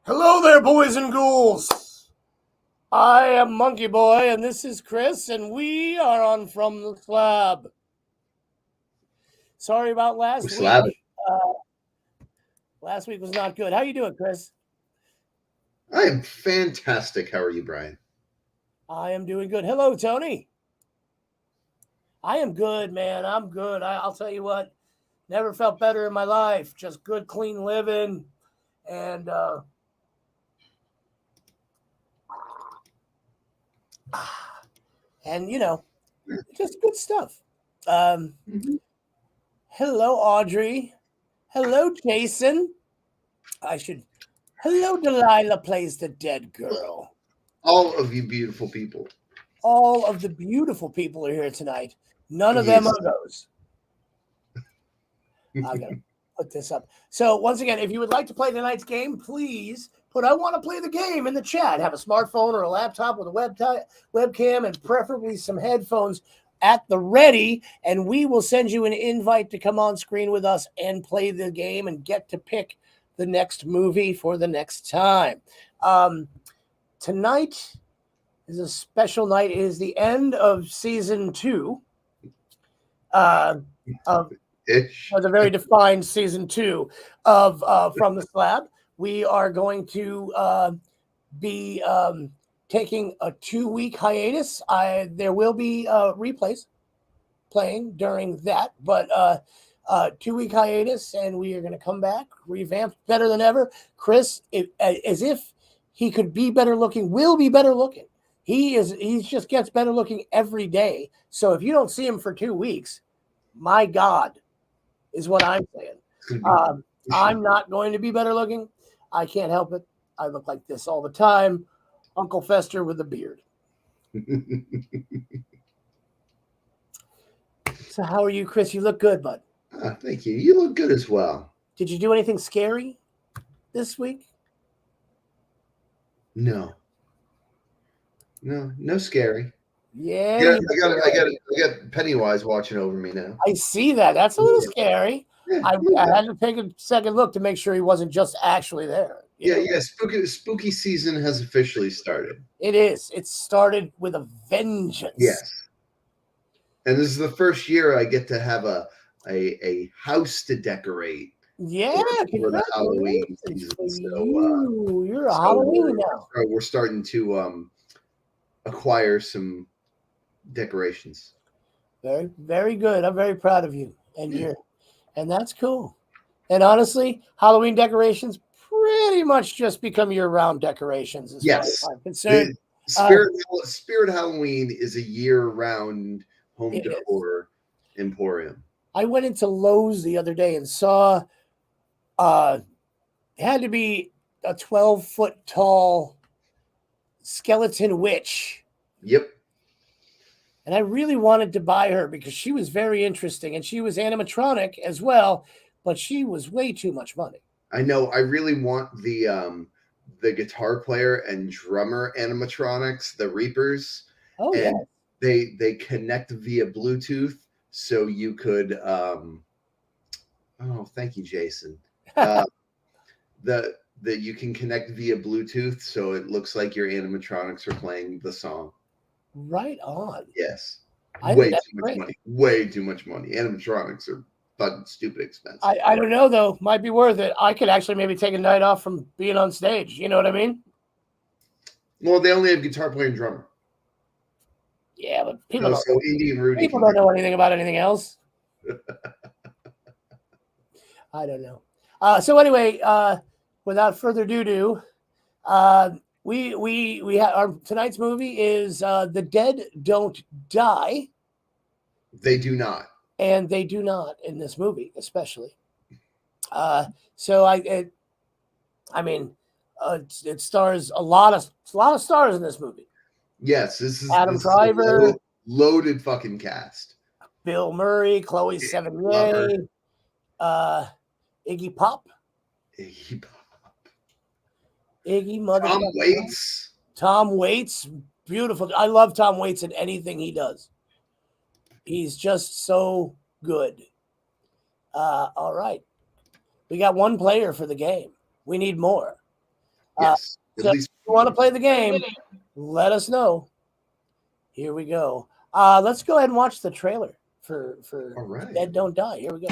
Hello there, boys and ghouls. I am Monkey Boy, and this is Chris, and we are on From the Slab. Sorry about last Slab. week. Last week was not good. How you doing, Chris? I am fantastic. How are you, Brian? I am doing good. Hello, Tony. I am good, man. I'm good. I'll tell you what, never felt better in my life. Just good, clean living, and you know, just good stuff. Hello, Audrey. Hello, Jason. Hello, Delilah plays the dead girl. All of you beautiful people. All of the beautiful people are here tonight. None of them are those. I gotta put this up. So once again, if you would like to play tonight's game, please put "I want to play the game" in the chat. Have a smartphone or a laptop with a webcam and preferably some headphones at the ready, and we will send you an invite to come on screen with us and play the game and get to pick the next movie for the next time. Tonight is a special night. It is the end of season 2 of a very defined season 2 of From the Slab. We are going to be taking a 2-week hiatus. There will be replays playing during that, but 2-week hiatus, and we are going to come back revamped, better than ever. Chris, as if he could be better looking, will be better looking. He just gets better looking every day. So if you don't see him for 2 weeks, my God, is what I'm saying. I'm not going to be better looking. I can't help it. I look like this all the time. Uncle Fester with a beard. So how are you, Chris? You look good, bud. Thank you. You look good as well. Did you do anything scary this week? No scary. Yeah. I got Pennywise watching over me now. I see that. That's a little scary. Yeah, I had to take a second look to make sure he wasn't just actually there. Yeah. Spooky season has officially started. It is. It started with a vengeance. Yes. And this is the first year I get to have a house to decorate. Yeah, for the Halloween season. So you're a Halloween now. We're starting to acquire some decorations. Very, very good. I'm very proud of you, and that's cool. And honestly, Halloween decorations pretty much just become year-round decorations. As far as I'm concerned. Spirit Halloween is a year-round home decor emporium. I went into Lowe's the other day and saw it had to be a 12-foot tall skeleton witch. Yep. And I really wanted to buy her because she was very interesting, and she was animatronic as well, but she was way too much money. I know. I really want the guitar player and drummer animatronics, the Reapers. Oh, and yeah. They connect via Bluetooth, so you could. Thank you, Jason. That you can connect via Bluetooth, so it looks like your animatronics are playing the song. Right on. Yes. Way too much money. Way too much money. Animatronics are fucking stupid expensive. I don't know, though. Might be worth it. I could actually maybe take a night off from being on stage. You know what I mean? Well, they only have guitar player and drummer. Yeah, but people don't know anything about anything else. I don't know. So anyway, without further ado, we have our tonight's movie is The Dead Don't Die. They do not. And they do not in this movie, especially. So it stars a lot of stars in this movie. Yes, this is Adam this Driver, is a loaded fucking cast. Bill Murray, Chloe Sevigny, Iggy Pop. Iggy motherfucker. Tom Waits, beautiful. I love Tom Waits in anything he does. He's just so good. All right. We got one player for the game. We need more. Yes. So if you want to play the game, let us know. Here we go. Let's go ahead and watch the trailer for Dead Don't Die. Here we go.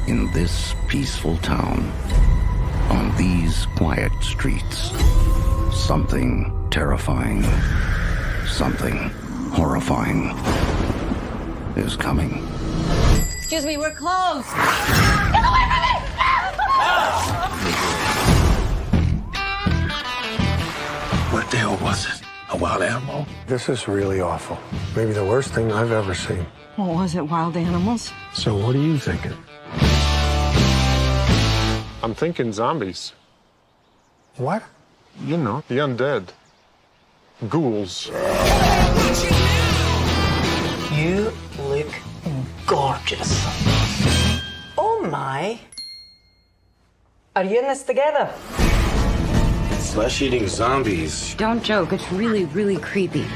In this peaceful town, on these quiet streets, something terrifying, something horrifying is coming. Excuse me, we're closed. Get away from me! What the hell was it? A wild animal? This is really awful. Maybe the worst thing I've ever seen. What was it, wild animals? So what are you thinking? I'm thinking zombies. What? You know, the undead. Ghouls. You look gorgeous. Oh my. Are you in this together? Flesh-eating zombies. Don't joke, it's really, really creepy.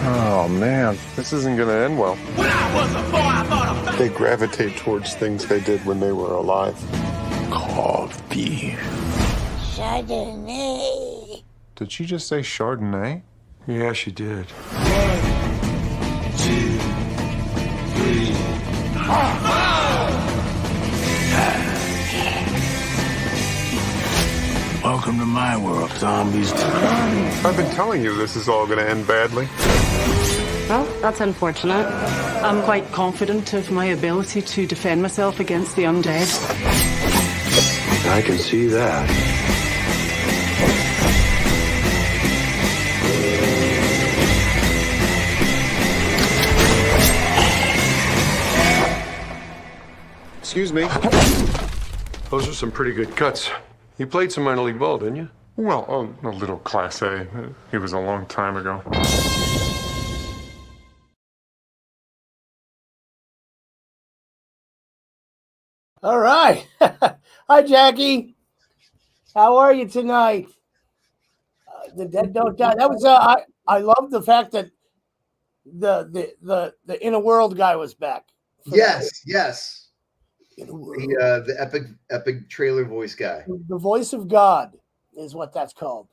Oh, man. This isn't gonna end well. When I was a boy, I thought of... They gravitate towards things they did when they were alive. Called beef. Chardonnay. Did she just say Chardonnay? Yeah, she did. 1, 2, 3. Welcome to my world, zombies. I've been telling you this is all gonna end badly. Well, that's unfortunate. I'm quite confident of my ability to defend myself against the undead. I can see that. Excuse me. Those are some pretty good cuts. You played some minor league ball, didn't you? Well, a little Class A. It was a long time ago. All right. Hi, Jackie. How are you tonight? The Dead Don't Die. That was I love the fact that the In a World guy was back. Yes. The epic trailer voice guy. The voice of God is what that's called.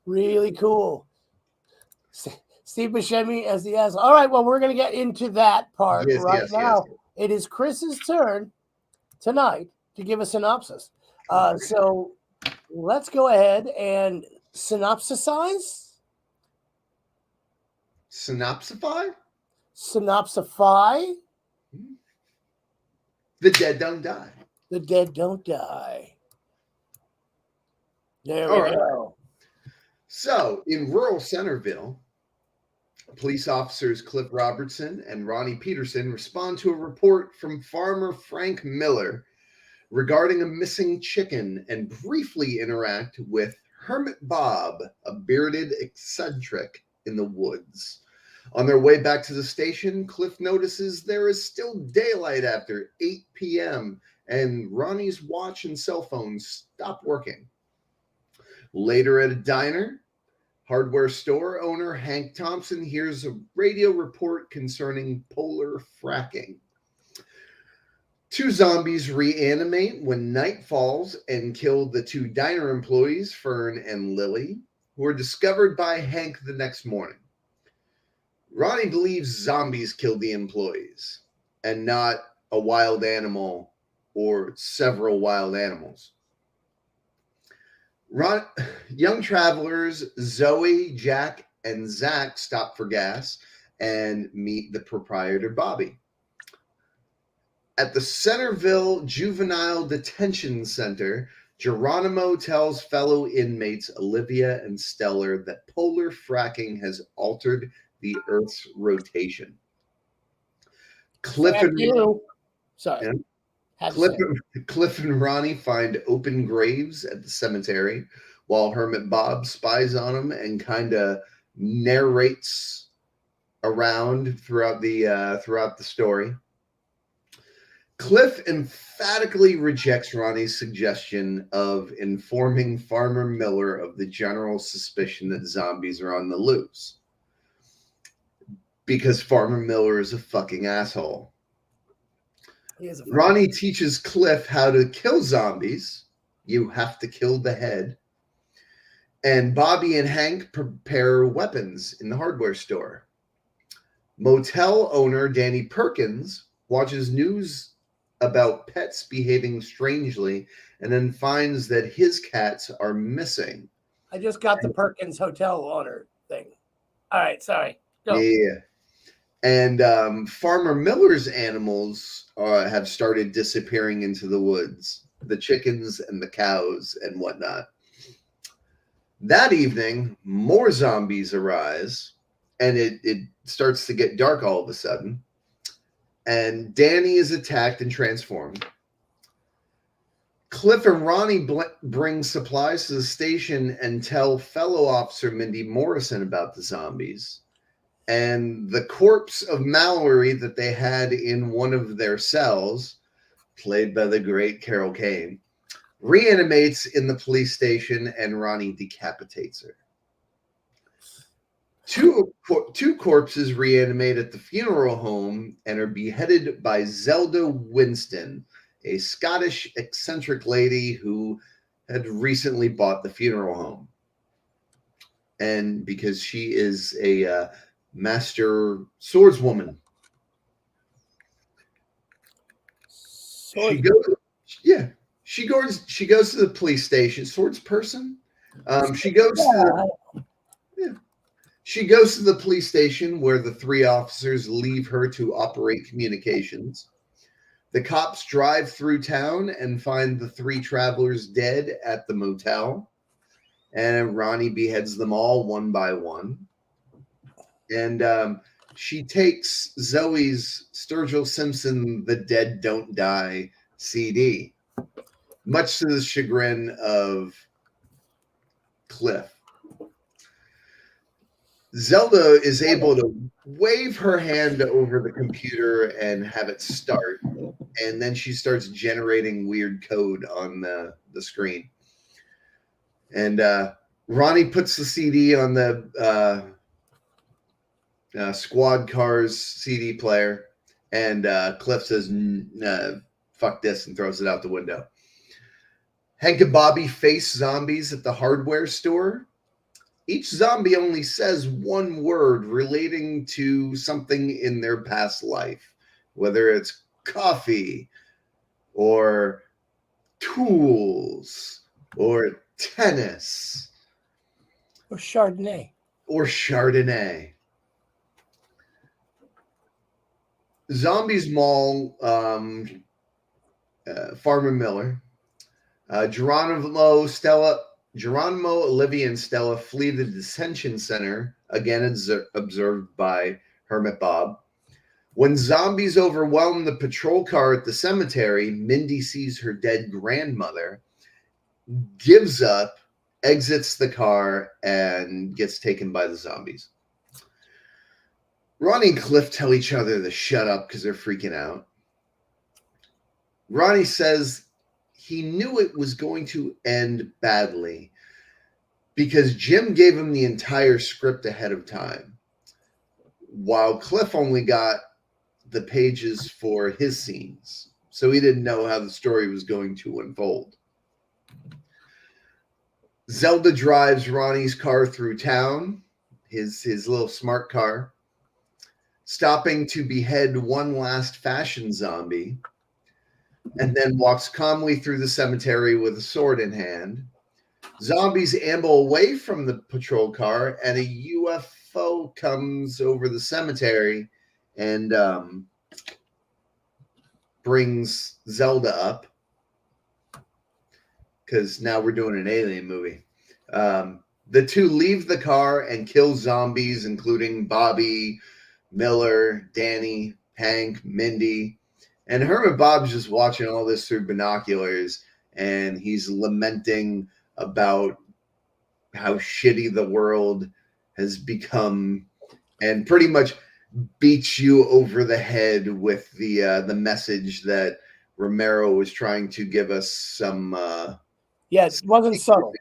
Really cool. Steve Buscemi as the asshole. All right, well, we're going to get into that part now. Yes. It is Chris's turn tonight to give a synopsis. So let's go ahead and synopsify. The Dead Don't Die. The Dead Don't Die. There we go. So, in rural Centerville, police officers Cliff Robertson and Ronnie Peterson respond to a report from farmer Frank Miller regarding a missing chicken and briefly interact with Hermit Bob, a bearded eccentric in the woods. On their way back to the station, Cliff notices there is still daylight after 8 p.m. and Ronnie's watch and cell phone stop working. Later at a diner, hardware store owner Hank Thompson hears a radio report concerning polar fracking. 2 zombies reanimate when night falls and kill the 2 diner employees, Fern and Lily, who are discovered by Hank the next morning. Ronnie believes zombies killed the employees and not a wild animal or several wild animals. Young travelers Zoe, Jack, and Zach stop for gas and meet the proprietor, Bobby. At the Centerville Juvenile Detention Center, Geronimo tells fellow inmates Olivia and Stellar that polar fracking has altered the Earth's rotation. Cliff Thank and you. Sorry. Yeah. Had to say it. Cliff and Ronnie find open graves at the cemetery while Hermit Bob spies on them and kind of narrates around throughout the story. Cliff emphatically rejects Ronnie's suggestion of informing Farmer Miller of the general suspicion that zombies are on the loose, because Farmer Miller is a fucking asshole. Ronnie teaches Cliff how to kill zombies. You have to kill the head. And Bobby and Hank prepare weapons in the hardware store. Motel owner Danny Perkins watches news about pets behaving strangely and then finds that his cats are missing. I just got the Perkins Hotel owner thing. All right, sorry. Go. Yeah. And Farmer Miller's animals have started disappearing into the woods, the chickens and the cows and whatnot. That evening, more zombies arise, and it starts to get dark all of a sudden. And Danny is attacked and transformed. Cliff and Ronnie bring supplies to the station and tell fellow officer Mindy Morrison about the zombies. And the corpse of Mallory that they had in one of their cells, played by the great Carol Kane, reanimates in the police station, and Ronnie decapitates her. Two corpses reanimate at the funeral home and are beheaded by Zelda Winston, a Scottish eccentric lady who had recently bought the funeral home. And because she is a master swordswoman. She goes to the police station. Swords person. She goes to the police station where the three officers leave her to operate communications. The cops drive through town and find the three travelers dead at the motel. And Ronnie beheads them all one by one. And she takes Zoe's Sturgill Simpson "The Dead Don't Die" CD, much to the chagrin of Cliff. Zelda is able to wave her hand over the computer and have it start, and then she starts generating weird code on the screen. And Ronnie puts the CD on the Squad Cars CD player, and Cliff says, fuck this, and throws it out the window. Hank and Bobby face zombies at the hardware store. Each zombie only says one word relating to something in their past life, whether it's coffee or tools or tennis or Chardonnay. Zombies maul Farmer Miller. Geronimo, Olivia, and Stella flee the detention center, again observed by Hermit Bob. When zombies overwhelm the patrol car at the cemetery, Mindy sees her dead grandmother, gives up, exits the car, and gets taken by the zombies. Ronnie and Cliff tell each other to shut up because they're freaking out. Ronnie says he knew it was going to end badly because Jim gave him the entire script ahead of time, while Cliff only got the pages for his scenes, so he didn't know how the story was going to unfold. Zelda drives Ronnie's car through town, his little smart car, stopping to behead one last fashion zombie, and then walks calmly through the cemetery with a sword in hand. Zombies amble away from the patrol car, and a UFO comes over the cemetery and brings Zelda up. because now we're doing an alien movie. The two leave the car and kill zombies, including Bobby, Miller, Danny, Hank, Mindy. And Herman Bob's just watching all this through binoculars, and he's lamenting about how shitty the world has become, and pretty much beats you over the head with the message that Romero was trying to give us some. Yeah, it wasn't subtle.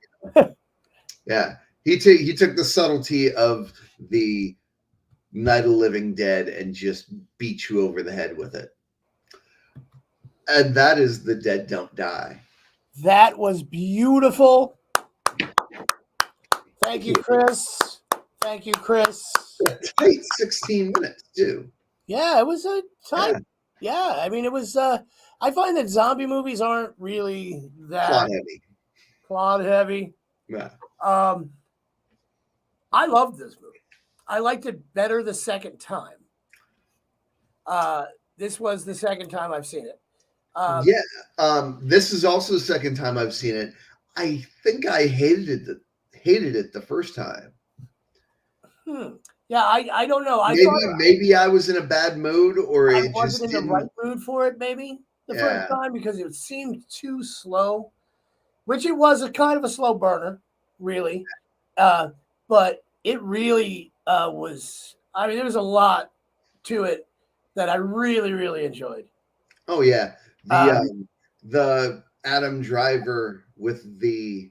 Yeah, he took the subtlety of the Night of the Living Dead and just beat you over the head with it. And that is The Dead Don't Die. That was beautiful. Thank you, Chris. Thank you, Chris. Tight 16 minutes, too. Yeah, it was a time. Yeah, I mean, it was. I find that zombie movies aren't really that plot heavy. Yeah. I loved this movie. I liked it better the second time. This was the second time I've seen it. This is also the second time I've seen it. I think I hated it the first time. Yeah, I don't know. Maybe I was in a bad mood, or I wasn't in the right mood for it. Maybe the first time, because it seemed too slow, which it was a kind of a slow burner, really. But it really was. I mean, there was a lot to it that I really, really enjoyed. Oh yeah, the Adam Driver with the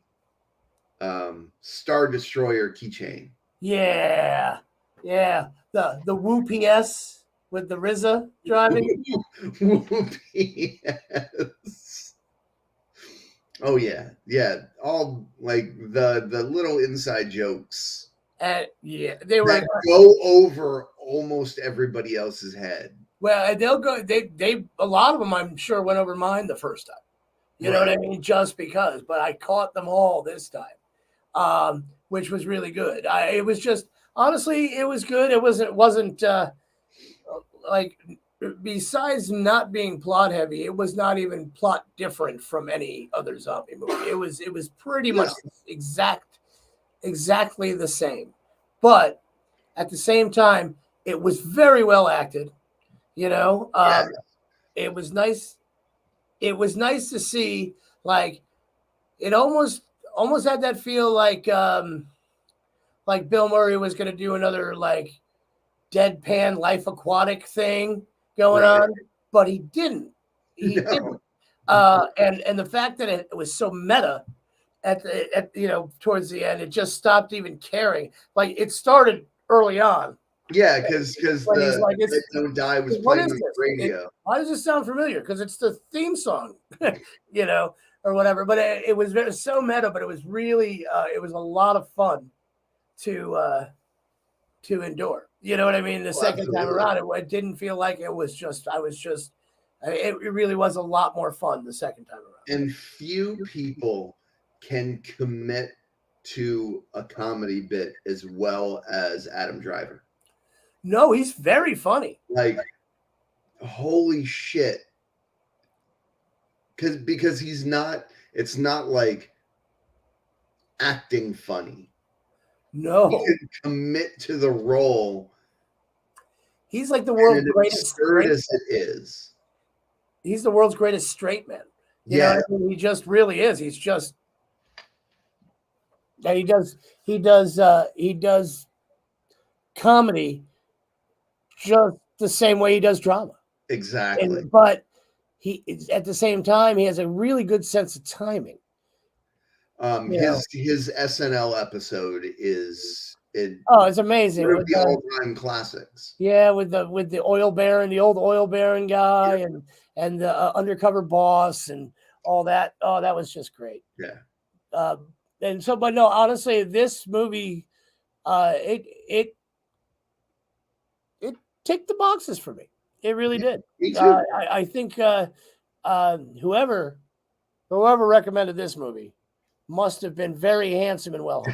Star Destroyer keychain. Yeah. The Woo PS with the RZA driving. Woo PS. Oh yeah. All like the little inside jokes. They were that go over almost everybody else's head. Well, they'll go. They a lot of them, I'm sure, went over mine the first time. You know what I mean? Just because, but I caught them all this time, which was really good. It was just honestly, it was good. It wasn't like, besides not being plot heavy, it was not even plot different from any other zombie movie. It was pretty much exactly the same, but at the same time, it was very well acted. You know, it was nice. It was nice to see, like, it almost had that feel like Bill Murray was going to do another like deadpan Life Aquatic thing going on, but he didn't. Didn't. And the fact that it was so meta at towards the end, it just stopped even caring. Like, it started early on. Yeah, because the like, Don't Die was playing on the radio. Why does it sound familiar? Because it's the theme song, or whatever. But it was so meta, but it was really it was a lot of fun to endure. You know what I mean? The second time around, it didn't feel like it was just. It really was a lot more fun the second time around. And few people can commit to a comedy bit as well as Adam Driver. No, he's very funny. Like, holy shit. Because he's not, it's not like acting funny. No. He can commit to the role. He's like the world's greatest straight as it is. He's the world's greatest straight man. You know what I mean? He just really is. He's just, and he does comedy just the same way he does drama. Exactly. But he, at the same time, he has a really good sense of timing. His SNL episode is it's amazing. One of the all-time classics. Yeah, with the oil baron, the old oil baron guy, and the undercover boss and all that. Oh, that was just great. Yeah. And so, but no, honestly, this movie, it ticked the boxes for me. It really did. Me too. I think whoever recommended this movie must have been very handsome and well.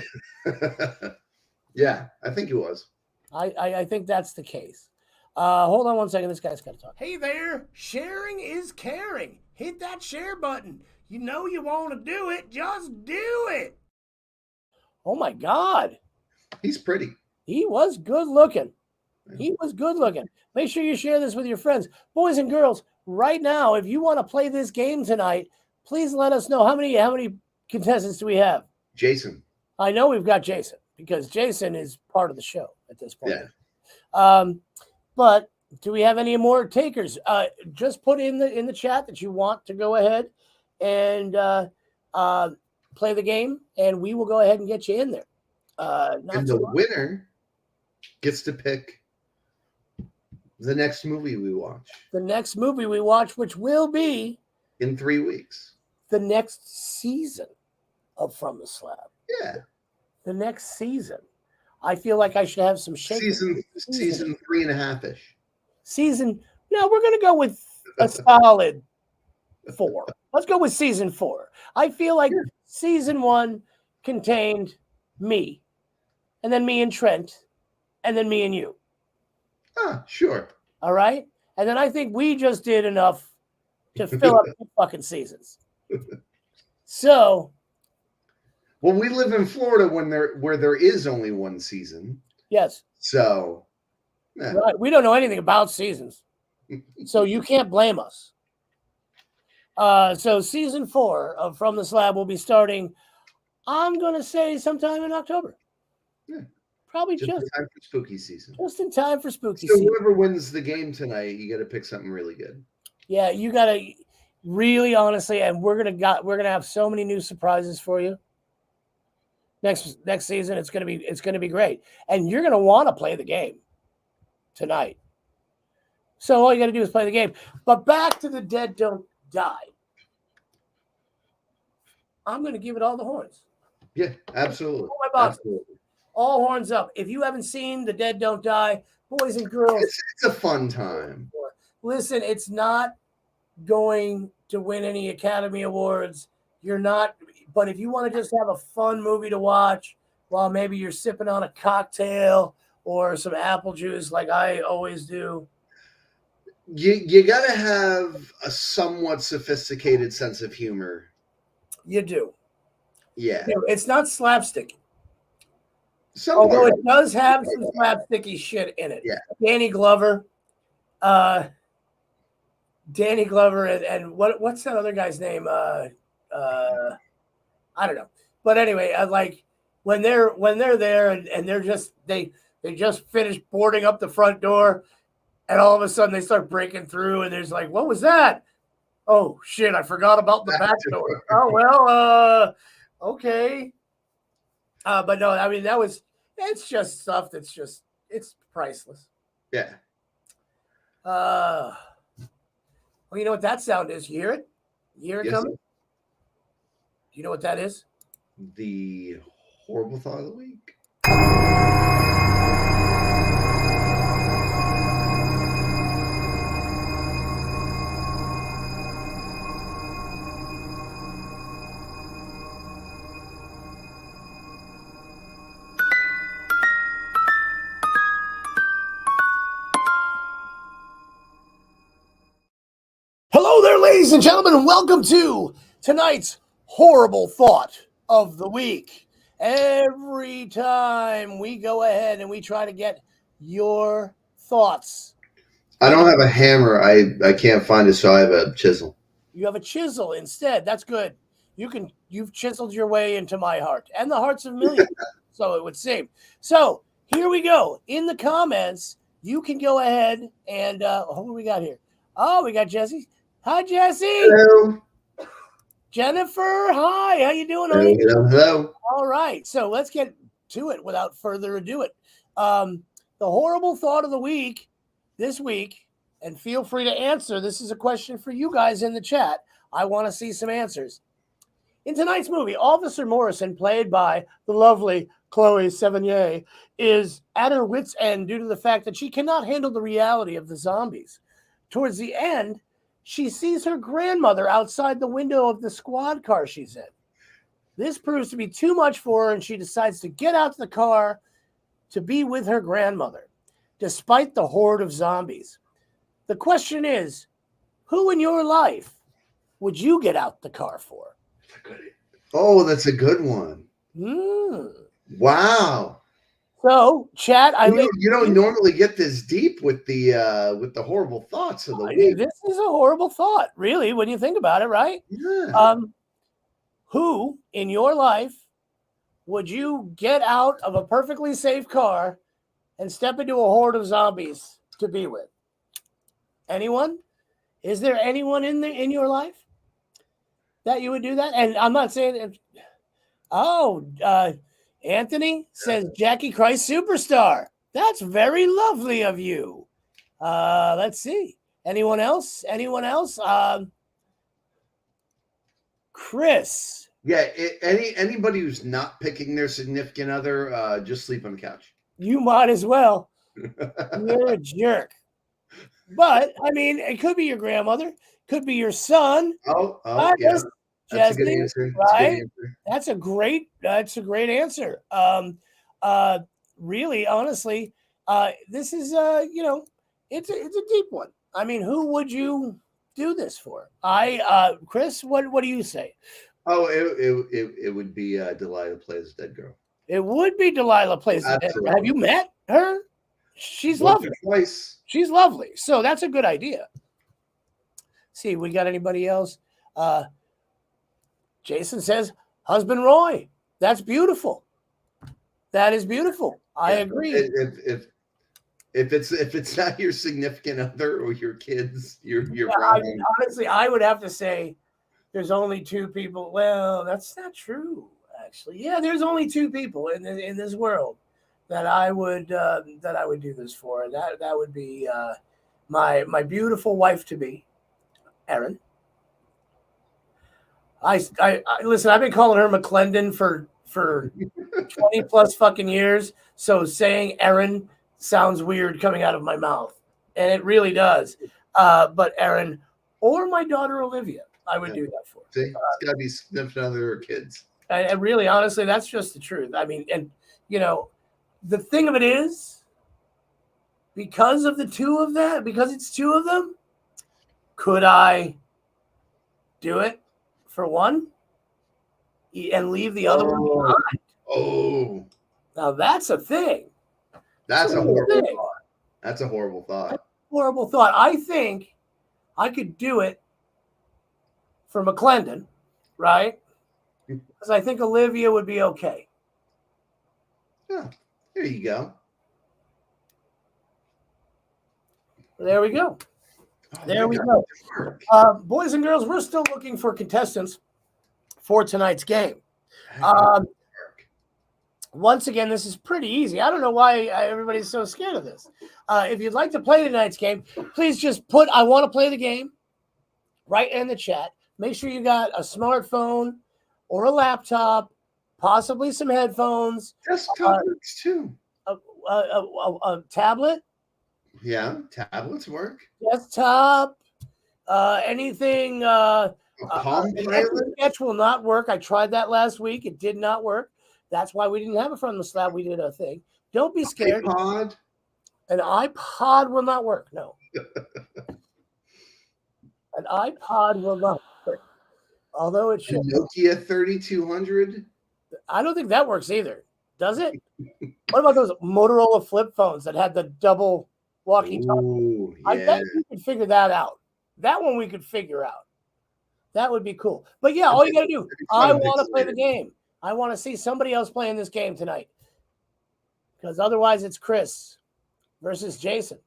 Yeah, I think it was. I think that's the case. Hold on one second. This guy's got to talk. Hey there. Sharing is caring. Hit that share button. You know you want to do it. Just do it. Oh, my God. He's pretty. He was good looking. He was good looking. Make sure you share this with your friends. Boys and girls, right now, if you want to play this game tonight, please let us know. How many contestants do we have? Jason. I know we've got Jason because Jason is part of the show at this point. Yeah. But do we have any more takers? Just put in the chat that you want to go ahead and play the game, and we will go ahead and get you in there. And the winner gets to pick the next movie we watch. The next movie we watch, which will be in 3 weeks, the next season of From the Slab. Yeah. The next season. I feel like I should have some shaking. Season 3.5-ish. No, we're going to go with a solid 4. Let's go with season 4. I feel like season 1 contained me, and then me and Trent, and then me and you. Sure. All right? And then I think we just did enough to fill up 2 fucking seasons. So. Well, we live in Florida where there is only 1 season. Yes. So. Yeah. Right. We don't know anything about seasons. So you can't blame us. So season 4 of From the Slab will be starting, I'm going to say, sometime in October. Yeah. Probably just in time for spooky season. Just in time for spooky season. So whoever wins the game tonight, you got to pick something really good. Yeah, you got to really honestly, and we're gonna have so many new surprises for you. Next season, it's gonna be great, and you're gonna want to play the game tonight. So all you got to do is play the game. But back to The Dead Don't Die. I'm gonna give it all the horns. Yeah, absolutely. Oh, my absolutely. All horns up. If you haven't seen The Dead Don't Die, boys and girls, it's a fun time. Listen, it's not going to win any Academy Awards. You're not, but if you want to just have a fun movie to watch while maybe you're sipping on a cocktail or some apple juice like I always do. You got to have a somewhat sophisticated sense of humor. You do. Yeah. It's not slapstick. Although it does have some slapsticky shit in it. Yeah. Danny Glover. And what's that other guy's name? I don't know. But anyway, like when they're there and they're just they just finished boarding up the front door, and all of a sudden they start breaking through, and there's like, what was that? Oh shit, I forgot about the back door. Oh well, okay. But no, I mean it's just stuff that's it's priceless. Yeah. Well, you know what that sound is? You hear it? You hear it coming? Do you know what that is? The horrible thought of the week. Hello there, ladies and gentlemen, and welcome to tonight's horrible thought of the week. Every time we go ahead and we try to get your thoughts. I don't have a hammer. I can't find it, so I have a chisel. You have a chisel instead. That's good. You've chiseled your way into my heart and the hearts of millions. So it would seem. So here we go. In the comments, you can go ahead and what do we got here? Oh, we got Jesse. Hi, Jesse. Hello. Jennifer, hi. How you doing, honey? Hello. All right. So let's get to it without further ado. The horrible thought of the week this week, and feel free to answer. This is a question for you guys in the chat. I want to see some answers. In tonight's movie, Officer Morrison, played by the lovely Chloe Sevigny, is at her wit's end due to the fact that she cannot handle the reality of the zombies. Towards the end, she sees her grandmother outside the window of the squad car she's in. This proves to be too much for her, and she decides to get out of the car to be with her grandmother, despite the horde of zombies. The question is, who in your life would you get out the car for? Oh, that's a good one. Wow. So, chat, You don't normally get this deep with the horrible thoughts of the week. This is a horrible thought, really, when you think about it, right? Yeah. Who in your life would you get out of a perfectly safe car and step into a horde of zombies to be with? Anyone? Is there anyone in your life that you would do that? And I'm not saying Anthony says Jackie Christ Superstar. That's very lovely of you. Let's see. Anyone else? Chris. Yeah, anybody who's not picking their significant other, just sleep on the couch. You might as well. You're a jerk. But I mean, it could be your grandmother, could be your son. Yeah. That's a good answer. Right? That's a great answer. Really, honestly, this is it's a deep one. I mean, who would you do this for? Chris, what do you say? Oh, it would be Delilah plays dead girl. It would be Delilah plays dead girl. Have you met her? She's lovely. Twice. She's lovely. So that's a good idea. See, we got anybody else? Jason says, husband Roy. That's beautiful. That is beautiful. I agree. If it's not your significant other or your kids, your honestly, I would have to say there's only two people. Well, that's not true, actually. Yeah, there's only two people in this world that I would do this for. And that would be my beautiful wife to be, Erin. I listen, I've been calling her McClendon for 20 plus fucking years. So saying Erin sounds weird coming out of my mouth. And it really does. But Erin or my daughter Olivia, I would do that for. See, it's gotta be significant other or kids. And really, honestly, that's just the truth. I mean, and the thing of it is, because it's two of them, could I do it for one and leave the other one behind? Oh, now that's a thing. That's a horrible thought. That's a horrible thought. Horrible thought. I think I could do it for McClendon, right? Because I think Olivia would be okay. Yeah, there you go. There we go. There we go. Boys and girls, we're still looking for contestants for tonight's game. Once again, this is pretty easy. I don't know why everybody's so scared of this. If you'd like to play tonight's game, please just put "I want to play the game" right in the chat. Make sure you got a smartphone or a laptop, possibly some headphones. Desktop works too. A tablet. Yeah, tablets work. Desktop. Anything. Palm Pilot? Sketch will not work. I tried that last week. It did not work. That's why we didn't have it from the slab. We did a thing. Don't be scared. iPod? An iPod will not work. No. An iPod will not work. Although it should. Nokia 3200? I don't think that works either. Does it? What about those Motorola flip phones that had the double walkie-talkie? Yeah. I bet we could figure that out. That one we could figure out. That would be cool. But yeah, all you got to do, I want to play the game. I want to see somebody else playing this game tonight. Because otherwise it's Chris versus Jason.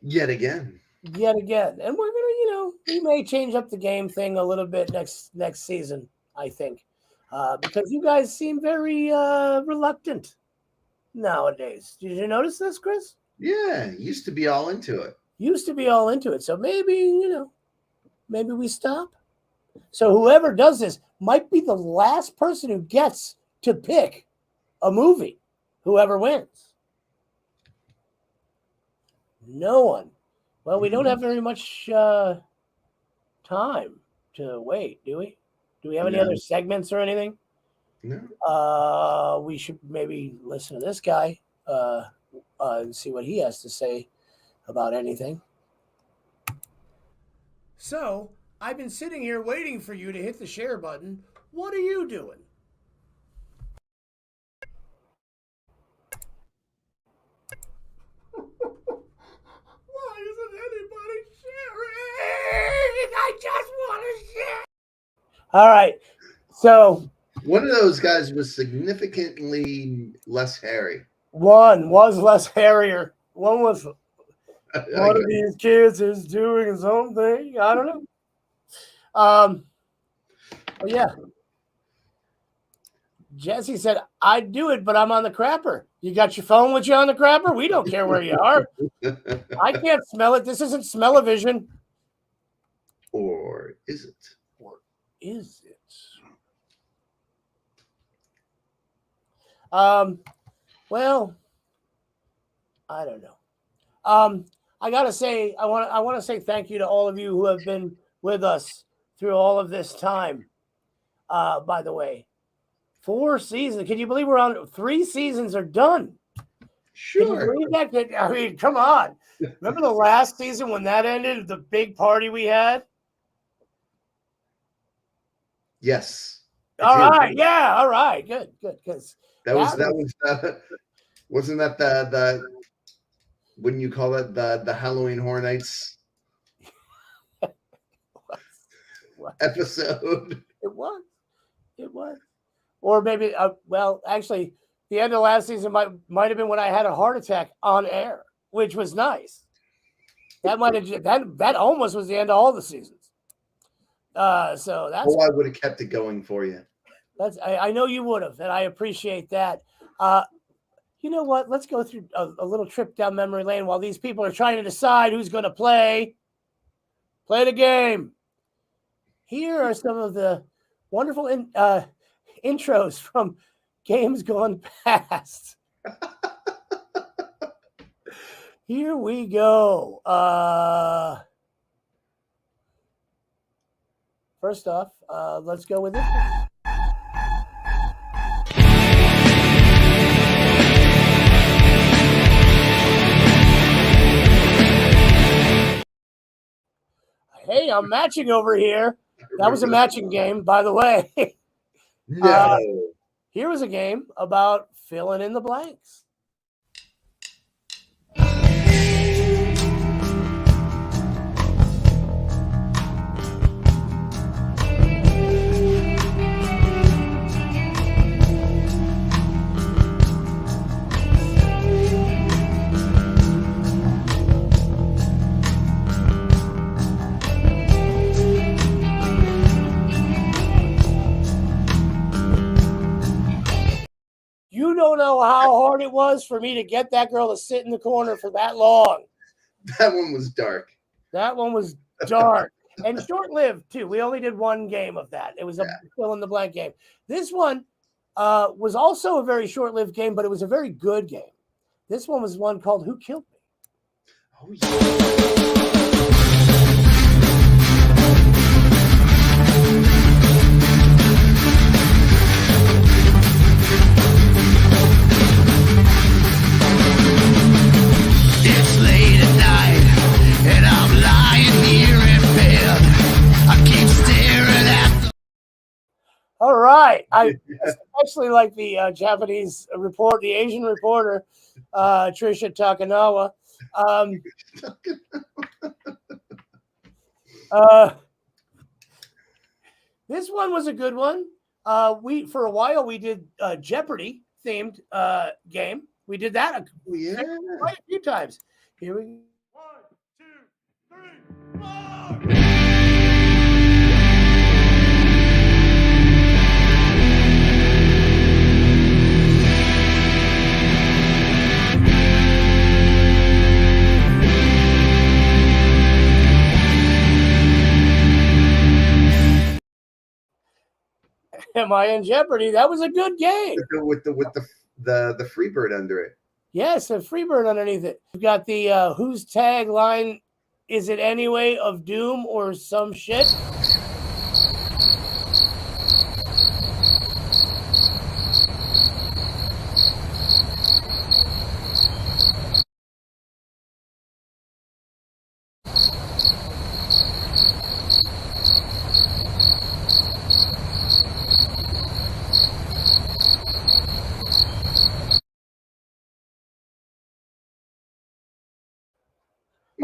Yet again. And we're going to, we may change up the game thing a little bit next season, I think. Because you guys seem very reluctant nowadays. Did you notice this, Chris? Yeah, used to be all into it. So maybe, maybe we stop. So whoever does this might be the last person who gets to pick a movie, whoever wins. No one. Well, we don't have very much time to wait, do we? Do we have any other segments or anything? No. We should maybe listen to this guy and see what he has to say about anything. So, I've been sitting here waiting for you to hit the share button. What are you doing? Why isn't anybody sharing? I just want to share. All right. So one of those guys was significantly less hairy. One was less hairier. One was one of these kids is doing his own thing. I don't know. But yeah. Jesse said, I'd do it, but I'm on the crapper. You got your phone with you on the crapper? We don't care where you are. I can't smell it. This isn't smell-o-vision. Or is it? Or is it? Well, I don't know. I gotta say, I want to say thank you to all of you who have been with us through all of this time. By the way, 4 seasons. Can you believe we're on 3 seasons are done? Sure. Can you believe that? I mean, come on. Remember the last season when that ended? The big party we had. Yes. All right. Yeah. All right. Good. Because that was wasn't that the wouldn't you call it the Halloween Horror Nights episode? It was. Or maybe, well, actually, the end of last season might have been when I had a heart attack on air, which was nice. That might have that almost was the end of all the seasons. So that's. Oh, I would have kept it going for you. I know you would have, and I appreciate that. You know what? Let's go through a little trip down memory lane while these people are trying to decide who's going to play the game. Here are some of the wonderful intros from games gone past. Here we go. First off, let's go with this one. Hey, I'm matching over here. That was a matching game, by the way. No. Here was a game about filling in the blanks. You don't know how hard it was for me to get that girl to sit in the corner for that long. That one was dark. That one was dark and short-lived too. We only did one game of that. It was a fill in the blank game. This one was also a very short-lived game, but it was a very good game. This one was one called Who Killed Me? Oh, yeah. All right. I especially like the Japanese report, the Asian reporter, Trisha Takanawa. This one was a good one. For a while we did Jeopardy themed game. We did that quite a few times. Here we go. 1, 2, 3, 4. Am I in Jeopardy? That was a good game. With the Freebird under it. Yes, a Freebird underneath it. We've got the whose tagline is it anyway of doom or some shit.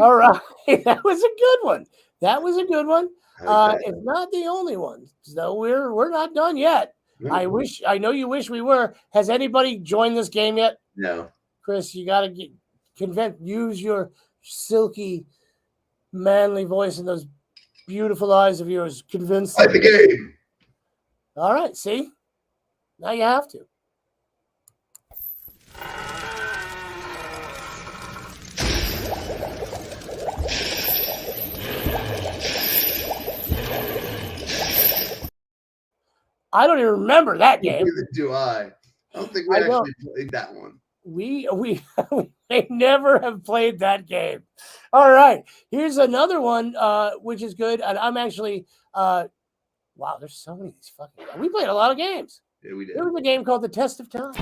All right. That was a good one. That was a good one. Okay. It's not the only one. So we're not done yet. No. I know you wish we were. Has anybody joined this game yet? No. Chris, you got to use your silky, manly voice and those beautiful eyes of yours. Convince Play them. the game. All right, see? Now you have to. I don't even remember that game. Neither do I. I don't think we actually played that one. We may never have played that game. All right, here's another one, which is good. And I'm actually, wow, there's so many of these fucking. We played a lot of games. Yeah, we did. There was a game called The Test of Time.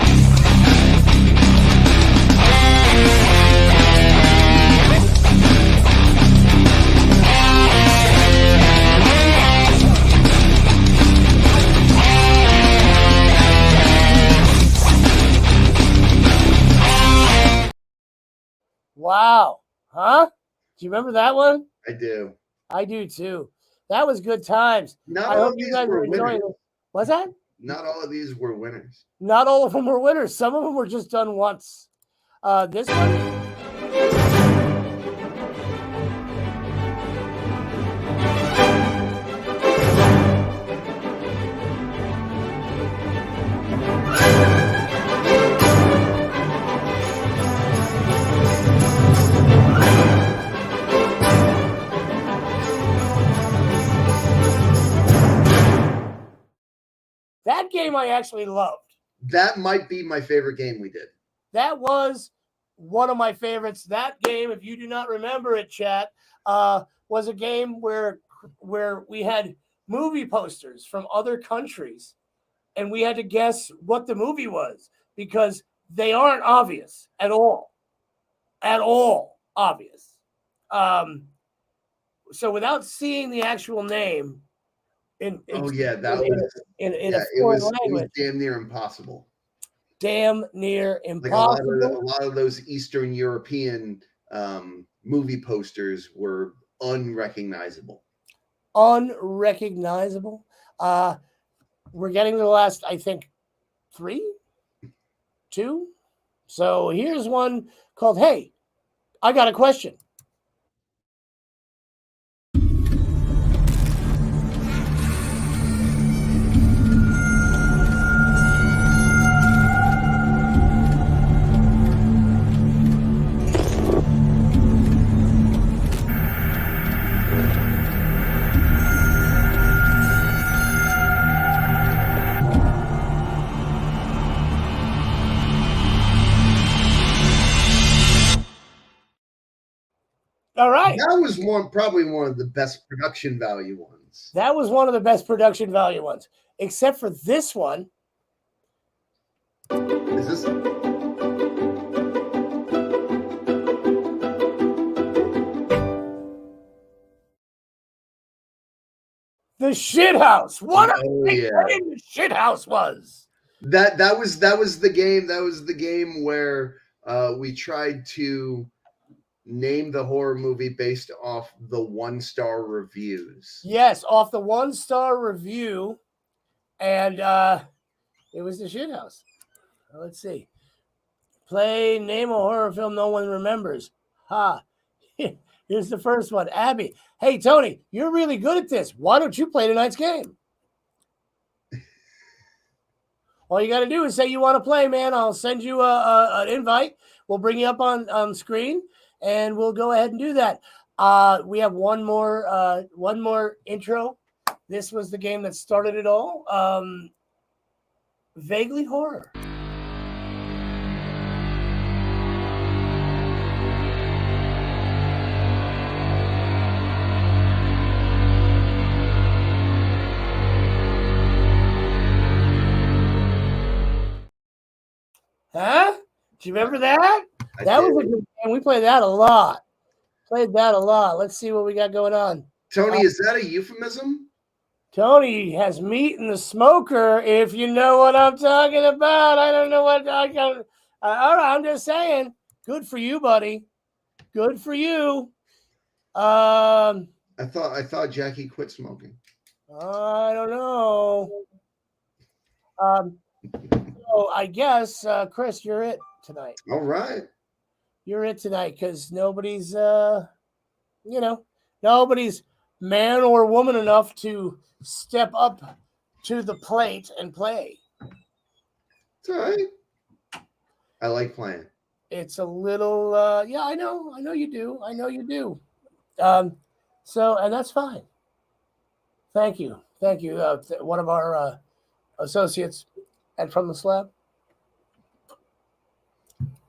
Wow. Huh? Do you remember that one? I do. I do too. That was good times. Not I all hope of you these guys were were enjoying winners. it. What's that? Not all of these were winners. Not all of them were winners. Some of them were just done once. This one. That game I actually loved. That might be my favorite game we did. That was one of my favorites. That game, if you do not remember it, chat, was a game where we had movie posters from other countries, and we had to guess what the movie was because they aren't obvious at all obvious. So without seeing the actual name, It was damn near impossible. Damn near impossible. Like a lot of those Eastern European movie posters were unrecognizable. Unrecognizable. We're getting to the last, I think, 2. So here's one called Hey, I Got a Question. All right. That was probably one of the best production value ones. That was one of the best production value ones, except for this one. Is this? The Shit House. What a big game the Shit House was. That was the game. That was the game where we tried to name the horror movie based off the 1-star reviews. Yes, off the 1-star review, and it was The Shit House. Let's see. Name a horror film no one remembers. Here's the first one. Abby. Hey, Tony, you're really good at this. Why don't you play tonight's game? All you got to do is say you want to play, man. I'll send you an invite. We'll bring you up on screen, and we'll go ahead and do that. We have one more intro. This was the game that started it all. Vaguely Horror. Huh? Do you remember that? That was a good game. We played that a lot. Let's see what we got going on. Tony, is that a euphemism? Tony has meat in the smoker, if you know what I'm talking about. I don't know what I got. All right, I'm just saying. Good for you, buddy. Good for you. Um, I thought Jackie quit smoking. I don't know. So I guess Chris, you're it tonight. All right. You're it tonight because nobody's nobody's man or woman enough to step up to the plate and play. It's all right. I like playing. It's a little yeah, I know you do. So and that's fine. Thank you. One of our associates and from the Slab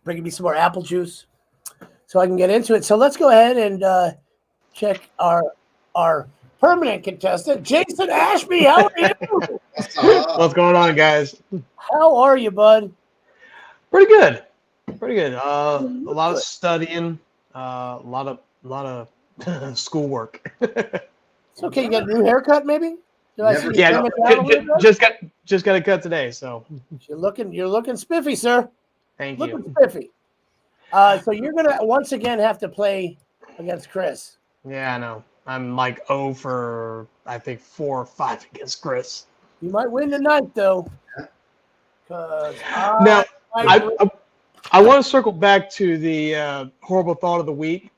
bringing me some more apple juice so I can get into it. So let's go ahead and check our permanent contestant, Jason Ashby. How are you? What's going on, guys? How are you, bud? Pretty good. A lot of studying, a lot of schoolwork. It's okay. You got a new haircut, maybe? Yeah, just got a cut today. So you're looking spiffy, sir. Thank you. Looking Spiffy. So you're gonna once again have to play against Chris. Yeah, I know. I'm like 0 for I think 4 or 5 against Chris. You might win tonight, though. Because now I want to circle back to the horrible thought of the week.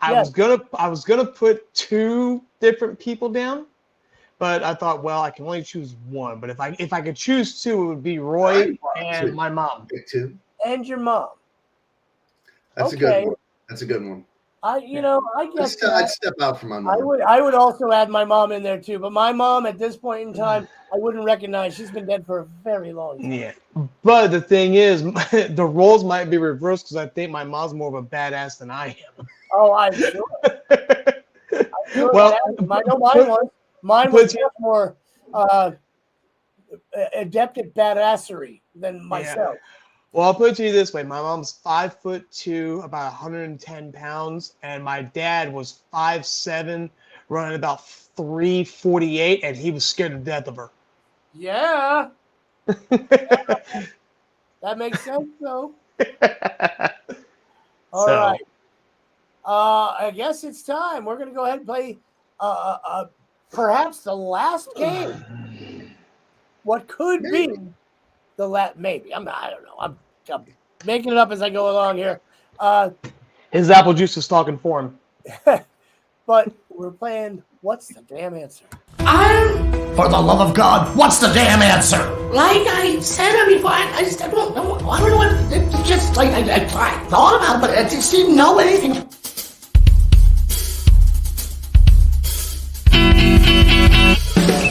I was gonna put 2 different people down, but I thought, well, I can only choose one. But if I could choose 2, it would be Roy and my mom. And your mom. That's a good one. That's a good one. I guess I'd step out for my mom. I would also add my mom in there too, but my mom at this point in time, I wouldn't recognize. She's been dead for a very long time. Yeah, but the thing is, the roles might be reversed because I think my mom's more of a badass than I am. Oh, I'm sure. Well, mine was much more adept at badassery than myself. Yeah. Well, I'll put it to you this way. My mom's 5'2", about 110 pounds, and my dad was 5'7", running about 348, and he was scared to death of her. Yeah. That makes sense, though. All right. I guess it's time. We're going to go ahead and play perhaps the last game. What could be the last? Maybe. I don't know. I'm making it up as I go along here. His apple juice is talking for him. But we're playing What's the Damn Answer? For the love of God, what's the damn answer? Like I said before, I just don't know. I don't know what. It's just like I thought about it, but I just didn't know anything.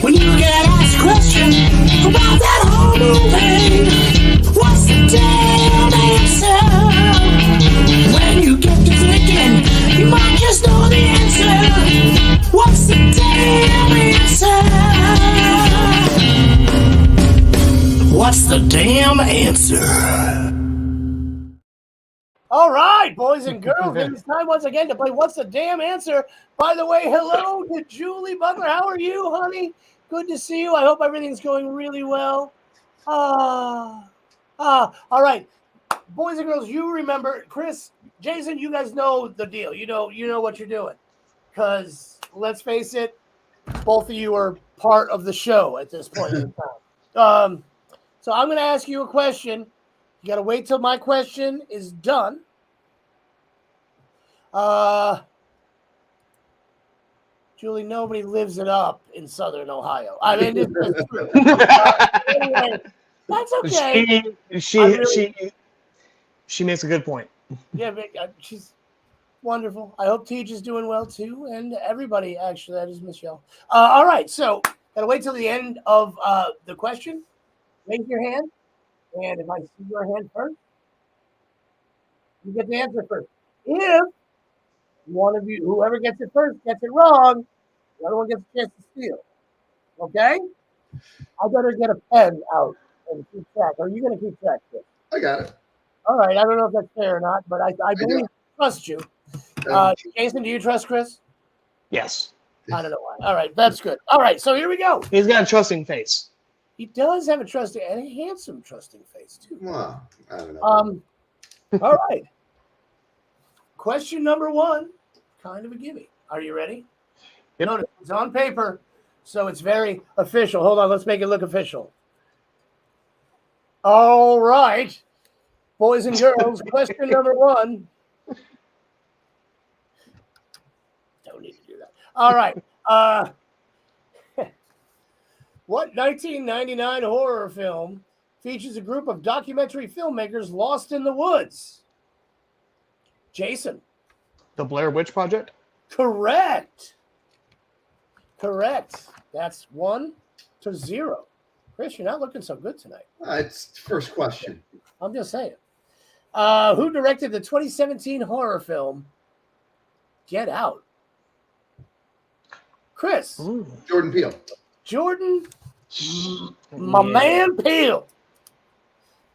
When you get asked a question about that whole movie, what's the damn answer? When you get to thinking, you might just know the answer. What's the damn answer? What's the damn answer? All right, boys and girls, it's time once again to play What's the Damn Answer? By the way, hello to Julie Butler. How are you, honey? Good to see you. I hope everything's going really well. All right. Boys and girls, you remember, Chris, Jason, you guys know the deal. You know what you're doing. Because, let's face it, both of you are part of the show at this point in time. So I'm going to ask you a question. You got to wait till my question is done. Julie, nobody lives it up in Southern Ohio. I mean, it's true. Anyway, that's okay. She makes a good point. Yeah, she's wonderful. I hope Teach is doing well too, and everybody. Actually, that is Michelle. All right, so gotta wait till the end of the question. Raise your hand, and if I see your hand first, you get the answer first. If one of you, whoever gets it first, gets it wrong, the other one gets a chance to steal. Okay? I better get a pen out and keep track. Are you going to keep track, Chris? I got it. All right. I don't know if that's fair or not, but I trust you. Jason, do you trust Chris? Yes. I don't know why. All right. That's good. All right. So here we go. He's got a trusting face. He does have a trusting and a handsome trusting face, too. Well, I don't know. All right. Question number 1, kind of a gimme. Are you ready? Yep. Notice it's on paper, so it's very official. Hold on, let's make it look official. All right, boys and girls, question number 1. Don't need to do that. All right. What 1999 horror film features a group of documentary filmmakers lost in the woods? Jason. The Blair Witch Project? Correct. That's 1-0. Chris, you're not looking so good tonight. It's first question. I'm just saying. Who directed the 2017 horror film Get Out? Chris. Ooh. Jordan Peele. Jordan, my man Peele.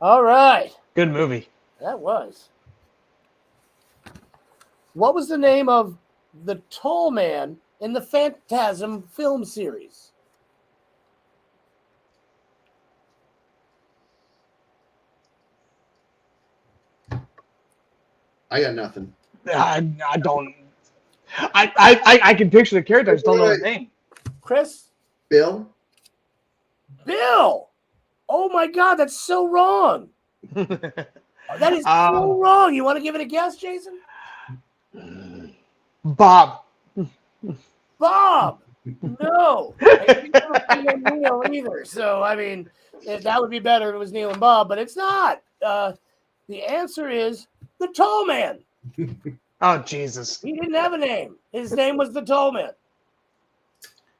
All right. Good movie. That was. What was the name of the tall man in the Phantasm film series? I got nothing. I don't. I can picture the character. I just don't know his name. Chris? Bill? Bill! Oh my God, that's so wrong. That is so wrong. You want to give it a guess, Jason? Bob. Bob! No. And you don't know Neil either. So, I mean, that would be better if it was Neil and Bob, but it's not. The answer is the Tall Man. Oh, Jesus. He didn't have a name. His name was the Tall Man.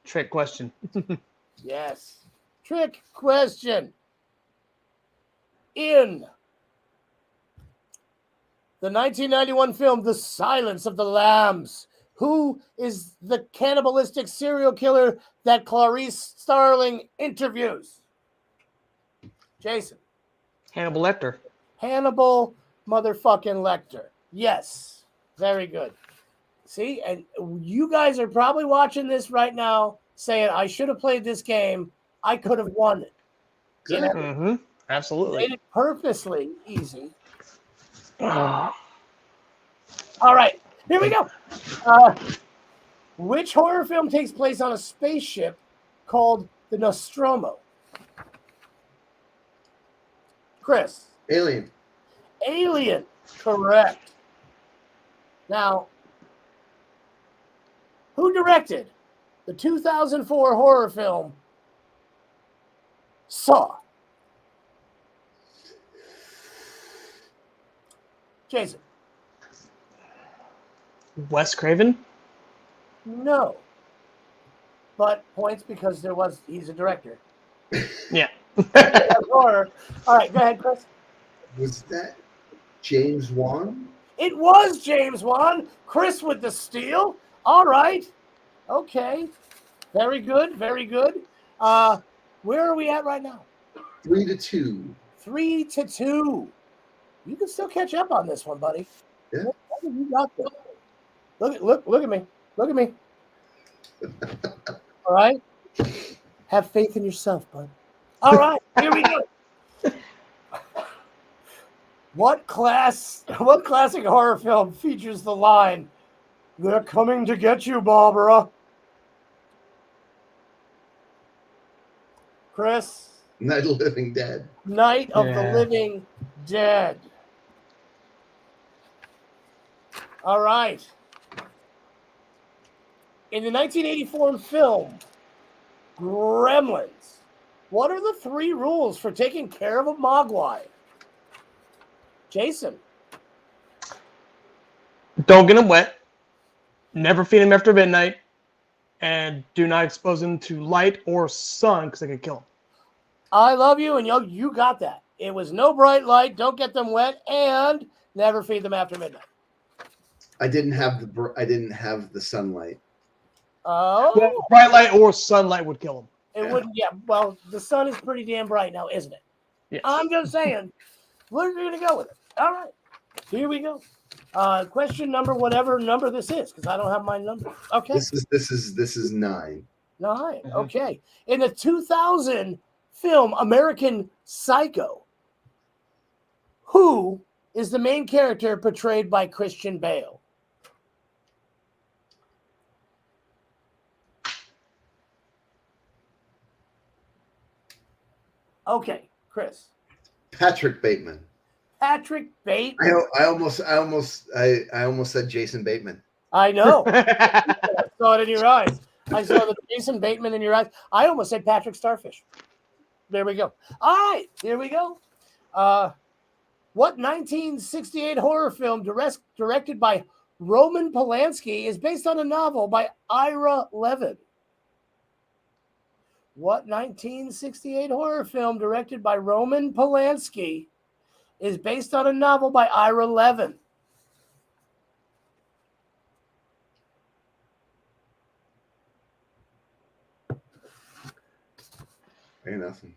Trick question. Yes. Trick question. In the 1991 film The Silence of the Lambs, who is the cannibalistic serial killer that Clarice Starling interviews? Jason. Hannibal Lecter. Hannibal motherfucking Lecter. Yes. Very good. See, and you guys are probably watching this right now saying, I should have played this game. I could have won it. Good. Mm-hmm. Absolutely. Made it purposely easy. All right, here we go. Which horror film takes place on a spaceship called the Nostromo? Chris. Alien. Alien. Correct. Now, who directed the 2004 horror film Saw? Jason. Wes Craven? No. But points because he's a director. Yeah. Horror. All right, go ahead, Chris. Was that James Wan? It was James Wan. Chris with the steal. All right. Okay. Very good. Very good. Where are we at right now? 3-2. 3-2. You can still catch up on this one, buddy. Yeah. You got this. Look at me. Look at me. All right. Have faith in yourself, bud. All right. Here we go. What classic horror film features the line, "They're coming to get you, Barbara"? Chris? Night of the Living Dead. Night of the Living Dead. All right. In the 1984 film Gremlins, what are the 3 rules for taking care of a mogwai? Jason. Don't get them wet. Never feed them after midnight. And do not expose them to light or sun because they can kill them. I love you, and you got that. It was no bright light, don't get them wet, and never feed them after midnight. I didn't have the sunlight. Oh. Well, bright light or sunlight would kill them. It wouldn't, yeah. Well, the sun is pretty damn bright now, isn't it? Yes. I'm just saying, we're going to go with it. All right. Here we go. Question number, whatever number this is, because I don't have my number. Okay. This is 9. 9. Okay. In the 2000 film American Psycho, who is the main character portrayed by Christian Bale? Okay, Chris. Patrick Bateman. Patrick Bateman. I almost said Jason Bateman. I know. I saw it in your eyes. I saw the Jason Bateman in your eyes. I almost said Patrick Starfish. There we go. All right, here we go. What 1968 horror film directed by Roman Polanski is based on a novel by Ira Levin? What 1968 horror film directed by Roman Polanski is based on a novel by Ira Levin? Ain't nothing.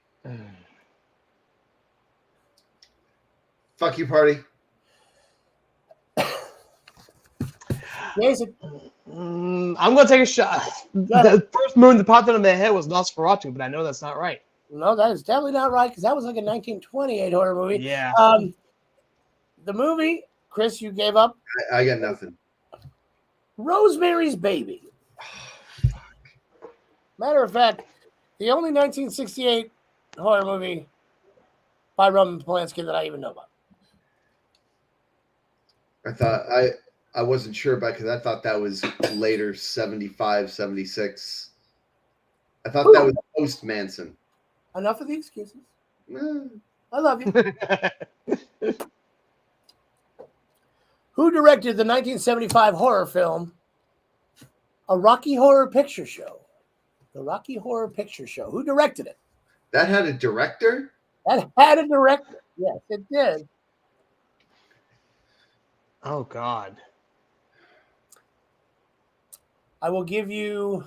Fuck you, party. Jason. I'm going to take a shot. The first movie that popped into my head was Nosferatu, but I know that's not right. No, that is definitely not right because that was like a 1928 horror movie. Yeah. The movie, Chris, you gave up. I got nothing. Rosemary's Baby. Matter of fact, the only 1968 horror movie by Roman Polanski that I even know about. I thought I wasn't sure about because I thought that was later 75, 76. I thought that was post Manson. Enough of the excuses. I love you. Who directed the 1975 horror film A Rocky Horror Picture Show? The Rocky Horror Picture Show. Who directed it? That had a director? That had a director. Yes, it did. Oh, God. I will give you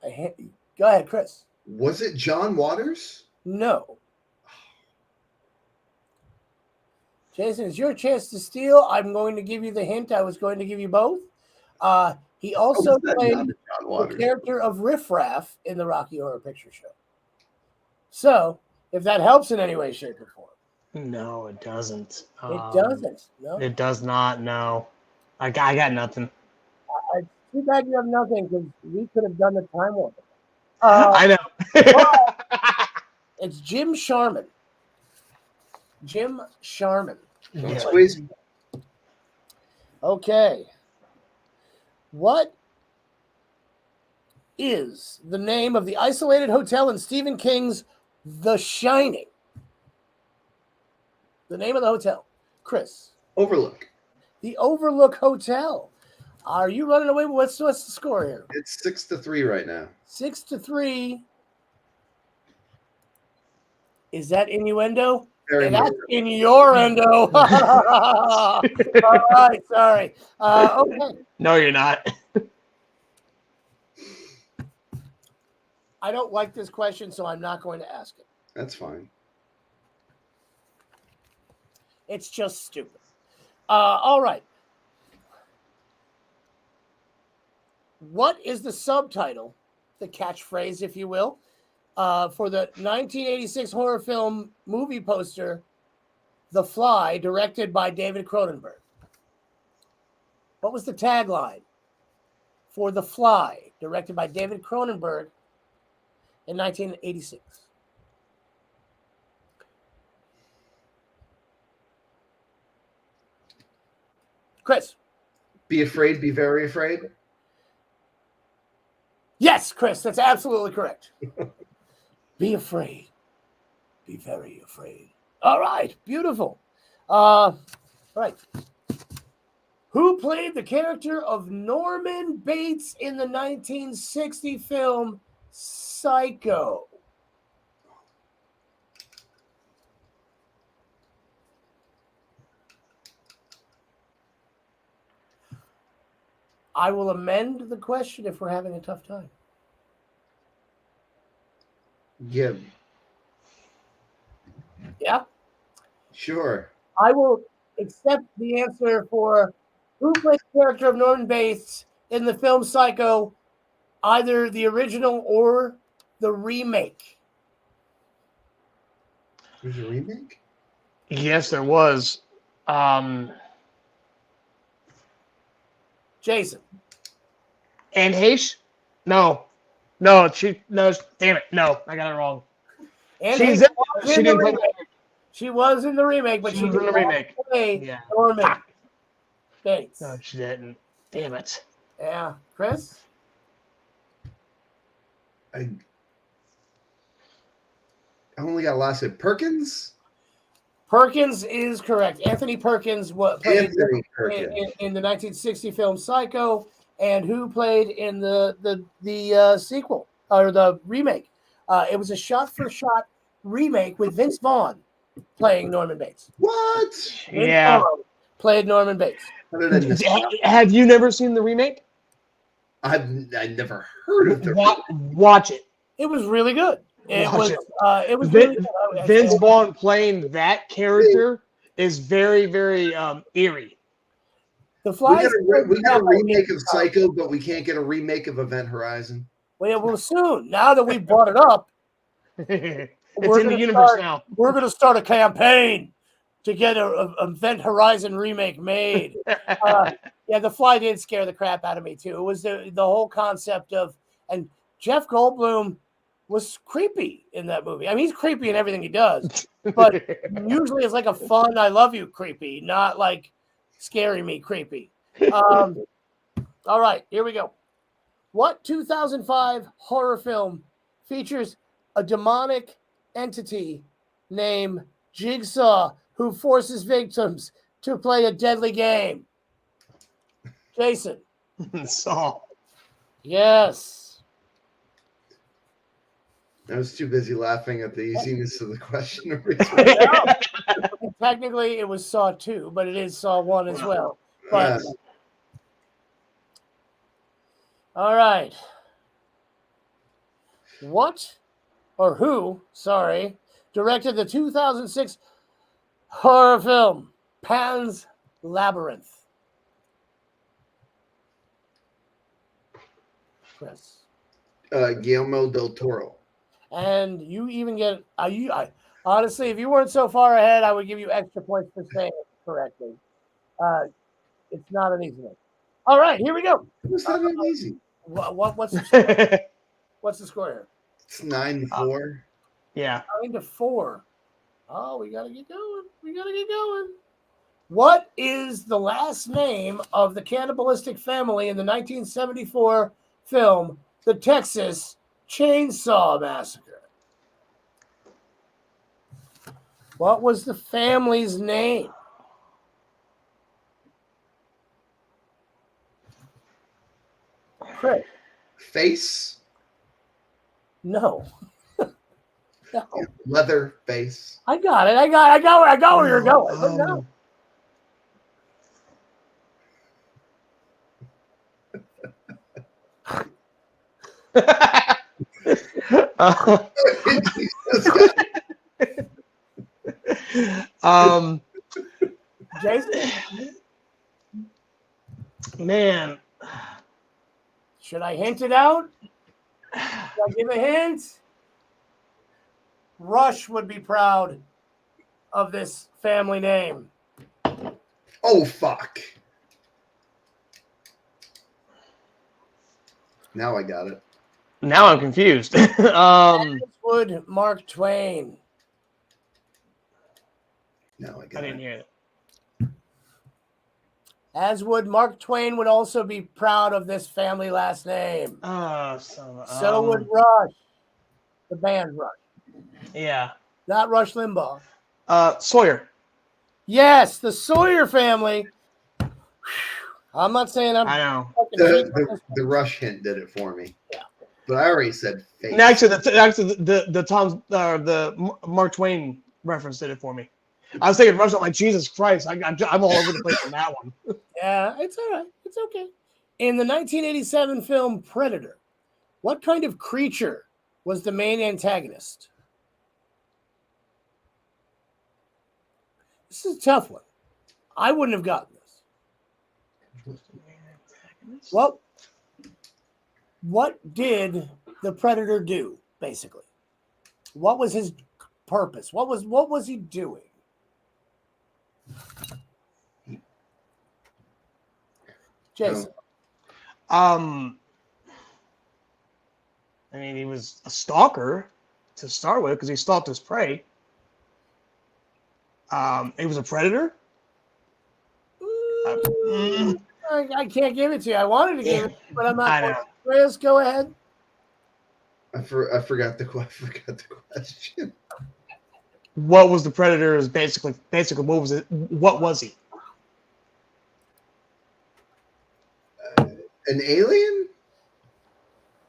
a hint. Go ahead, Chris. Was it John Waters? No. Jason, it's your chance to steal. I'm going to give you the hint. I was going to give you both. He also played the character of Riff Raff in the Rocky Horror Picture Show. So, if that helps in any way, shape, or form. No, it doesn't. It doesn't. No, it does not. No, I got nothing. Too bad you have nothing because we could have done the time warp. I know. It's Jim Sharman. Jim Sharman. Yes. Okay. What is the name of the isolated hotel in Stephen King's The Shining? The name of the hotel. Chris. Overlook. The Overlook Hotel. Are you running away? What's the score here? It's 6-3 right now. 6-3. Is that innuendo? Very that's innuendo. All right, sorry. Okay. No, you're not. I don't like this question, so I'm not going to ask it. That's fine. It's just stupid. All right. What is the subtitle, the catchphrase, if you will, for the 1986 horror film movie poster, The Fly, directed by David Cronenberg? What was the tagline for The Fly, directed by David Cronenberg in 1986? Chris. Be afraid, be very afraid. Yes, Chris, that's absolutely correct. Be afraid. Be very afraid. All right, beautiful. All right. Who played the character of Norman Bates in the 1960 film Psycho? I will amend the question if we're having a tough time. Yeah. Yeah? Sure. I will accept the answer for who played the character of Norman Bates in the film Psycho, either the original or the remake. There's a remake? Yes, there was. Jason. Anne Heche? No, damn it. No, I got it wrong. And She's Hayden in, was she in the didn't play. remake. She was in the remake, but She she was did in the not remake. play Yeah. Norman Bates. No, she didn't. Damn it. Yeah, Chris. I only got last name. Perkins. Perkins is correct. Anthony Perkins played Anthony Perkins. in the 1960 film Psycho, and who played in the sequel or the remake. It was a shot-for-shot remake with Vince Vaughn playing Norman Bates. What? Vince Yeah. Vaughn played Norman Bates. How did I miss that? Have you never seen the remake? I've never heard of the. Watch it. It was really good. It Watch was Vin- really good. Vince Vaughn playing that character is very, very eerie. The We Flies. got a remake of Psycho, but we can't get a remake of Event Horizon. Well, soon. Now that we brought it up, It's in the universe now. We're going to start a campaign to get a Event Horizon remake made. Yeah, The Fly did scare the crap out of me too. It was the whole concept of, and Jeff Goldblum was creepy in that movie. I mean, he's creepy in everything he does, but usually it's like a fun, I love you creepy, not like scary me creepy. All right, here we go. What 2005 horror film features a demonic entity named Jigsaw who forces victims to play a deadly game? Jason. Saw. Yes. I was too busy laughing at the easiness of the question. Technically, it was Saw 2, but it is Saw 1 as well. But all right. What or who, directed the 2006 horror film Pan's Labyrinth? Chris. Guillermo del Toro. And you even get honestly, if you weren't so far ahead, I would give you extra points for saying it correctly. It's not an easy one. All right, here we go. It's not easy. What's the score? What's the score here? It's 9-4. Yeah. 9-4. Oh, we gotta get going. What is the last name of the cannibalistic family in the 1974 film The Texas Chainsaw Massacre? What was the family's name? Chris. Face? No. No. Leather face. I got it. I got where you're going. But no. Jason? Man. Should I hint it out? Should I give a hint? Rush would be proud of this family name. Oh, fuck. Now I got it. Now I'm confused. Would Mark Twain. Now I got I didn't it. hear it. As would Mark Twain would also be proud of this family last name. So would Rush. The band Rush. Yeah. Not Rush Limbaugh. Sawyer. Yes, the Sawyer family. I'm not saying I'm. I know. The Rush hint did it for me. Yeah. But I already said face. And actually, the Mark Twain reference did it for me. I was thinking Rush. I'm like, Jesus Christ, I'm all over the place on that one. Yeah, it's all right. It's okay. In the 1987 film Predator, what kind of creature was the main antagonist? This is a tough one. I wouldn't have gotten this. Well, what did the Predator do, basically? What was his purpose? What was he doing? Jason. I mean, he was a stalker. to start with because he stalked his prey. He was a predator. I can't give it to you. I wanted to give it, but I'm not. I know. Chris, go ahead. I forgot the question. What was the predator's basically? What was it? What was he? An alien?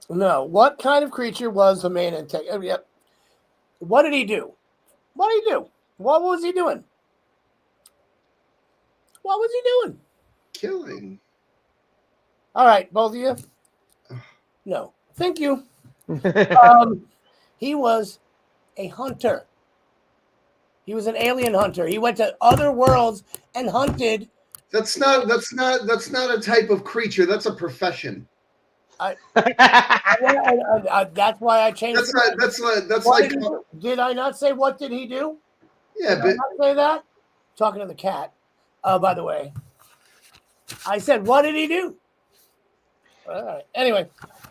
No. What kind of creature was the main antagonist? Yep. What did he do? What did he do? What was he doing? What was he doing? Killing. All right, both of you. No. Thank you. He was a hunter. He was an alien hunter. He went to other worlds and hunted. That's not a type of creature. That's a profession. That's why I changed. Did I not say what did he do? Yeah, did but I not say that. Talking to the cat. By the way, I said, what did he do? All right. Anyway,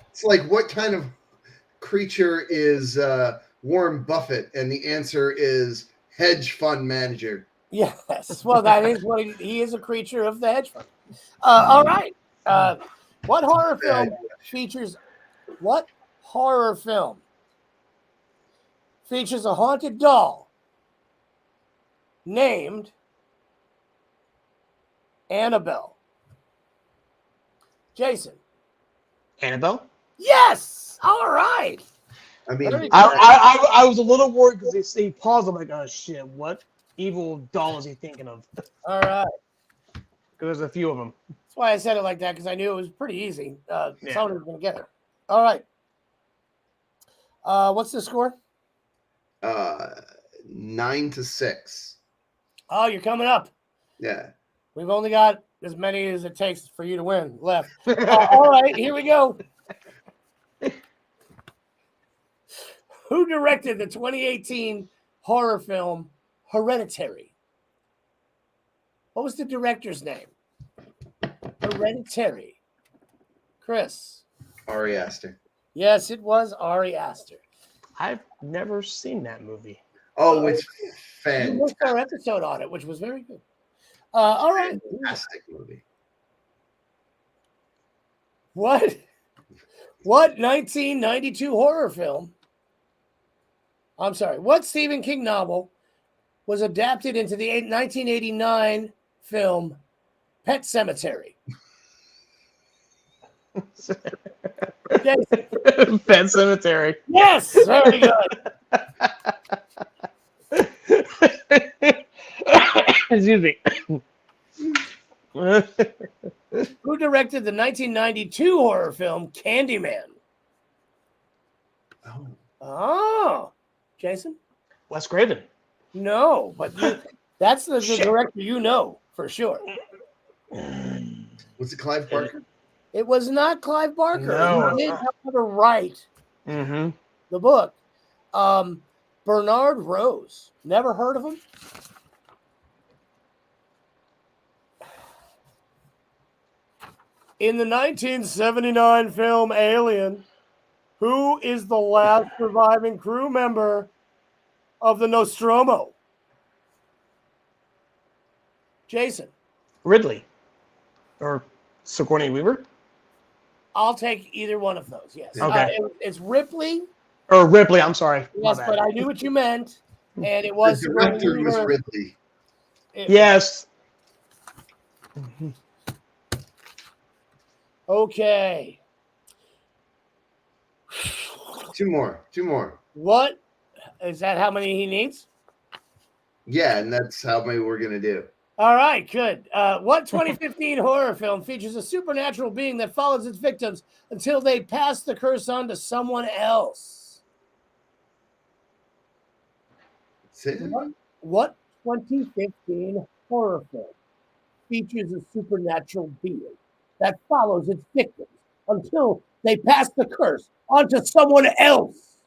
it's like, what kind of creature is Warren Buffett? And the answer is hedge fund manager. Yes. Well, that is what he is, a creature of the hedge fund. All right. What horror film features a haunted doll named Annabelle? Jason. Annabelle? Yes. All right. I mean, I was a little worried because he paused. I'm like, oh shit, what evil doll is he thinking of? All right. Because there's a few of them. That's why I said it like that, because I knew it was pretty easy. Someone was going to get it. All right. What's the score? 9-6. Oh, you're coming up. Yeah. We've only got as many as it takes for you to win left. All right, here we go. Who directed the 2018 horror film Hereditary? What was the director's name? Hereditary. Chris. Ari Aster. Yes, it was Ari Aster. I've never seen that movie. Oh, it's fantastic. You missed our episode on it, which was very good. All right. Fantastic movie. What 1992 horror film? I'm sorry. What Stephen King novel was adapted into the 1989 film Pet Sematary? Pet Sematary. Yes, very good. Excuse me. Who directed the 1992 horror film Candyman? Oh, Jason? Wes Craven. No, but that's the director you know for sure. Was it Clive Barker? It was not Clive Barker. No. He did, however, write the book. Bernard Rose. Never heard of him? In the 1979 film Alien, who is the last surviving crew member of the Nostromo? Jason. Ridley. Or Sigourney Weaver? I'll take either one of those, yes. Okay. It's Ripley. Or Ripley, I'm sorry. Yes, but I knew what you meant. And it was The director was Ridley. Yes. Okay. Two more. What? Is that how many he needs? Yeah, and that's how many we're going to do. All right, good. What 2015 horror film features a supernatural being that follows its victims until they pass the curse on to someone else? What 2015 horror film features a supernatural being that follows its victims until they pass the curse on to someone else?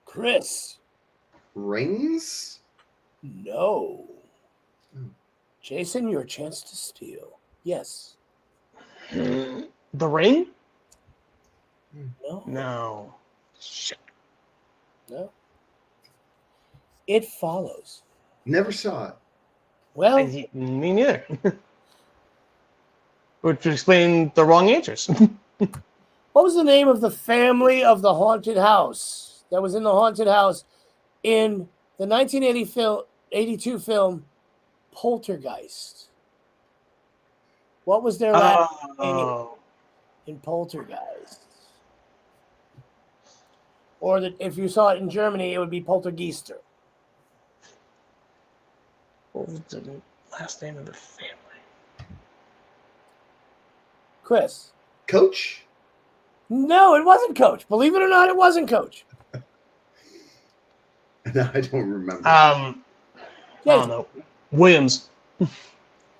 Chris. Rings? No. Jason, your chance to steal. Yes. The Ring? No. No. Shit. No. It Follows. Never saw it. Well, Me neither. Which would explain the wrong answers. what was the name of the family of the haunted house that was in the haunted house in the 1982 film Poltergeist? What was their last name in Poltergeist? Or if you saw it in Germany, it would be Poltergeister. What was the last name of the family? Chris? Coach? No, it wasn't Coach. Believe it or not, it wasn't Coach. No, I don't remember. I don't know. Williams.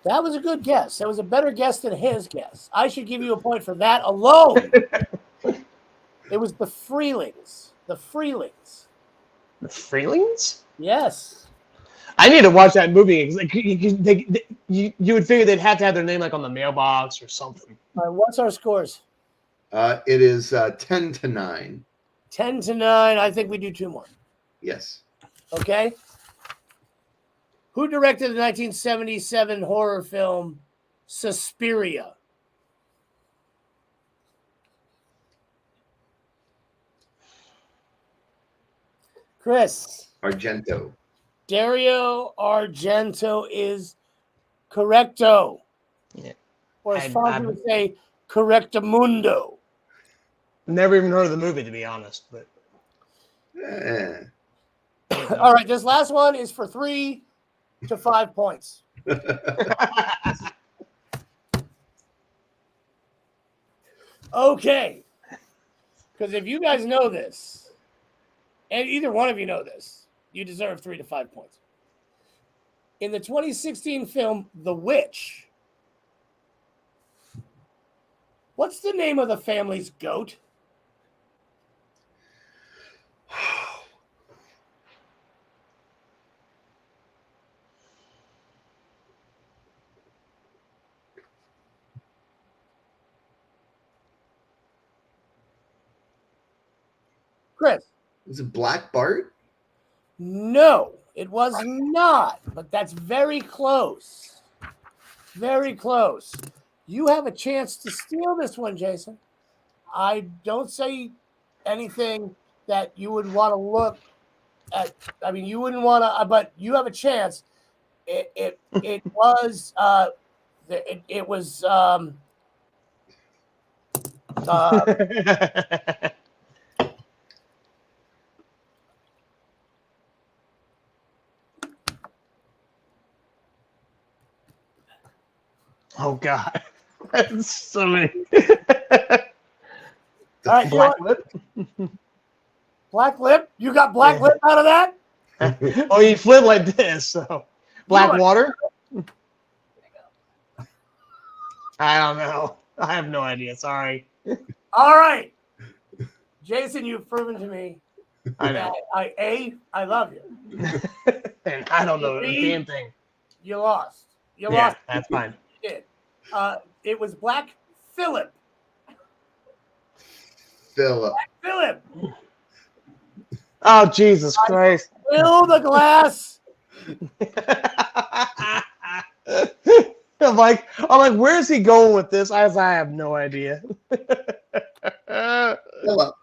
That was a good guess. That was a better guess than his guess. I should give you a point for that alone. It was the Freelings. The Freelings. The Freelings? Yes. I need to watch that movie. Like, you would figure they'd have to have their name like on the mailbox or something. All right, what's our scores? It is 10-9. 10-9. I think we do two more. Yes. Okay. Who directed the 1977 horror film Suspiria? Chris. Argento. Dario Argento is correcto. Yeah. Or as Fonzie would say, correctamundo. Never even heard of the movie, to be honest. But all right, this last one is for 3 to 5 points. Okay. Because if you guys know this, and either one of you know this, you deserve 3 to 5 points. In the 2016 film The Witch, what's the name of the family's goat? Chris. Is it Black Bart? No, it was not, but that's very close. Very close. You have a chance to steal this one, Jason. I don't say anything that you would want to look at. I mean, you wouldn't want to, but you have a chance. It was it was oh god, that's so many. All right, Black Lip. Black Lip. You got Black Lip out of that? Oh, you flip like this. So Black Water. I don't know. I have no idea. Sorry. All right, Jason, you've proven to me. I know. I love you. And I don't know a damn thing. You lost. You Yeah, lost. that's fine. You did. It was Black Phillip. Philip. Phillip. Oh Jesus Christ! Fill the glass. I'm like, where's he going with this? I have no idea. Philip.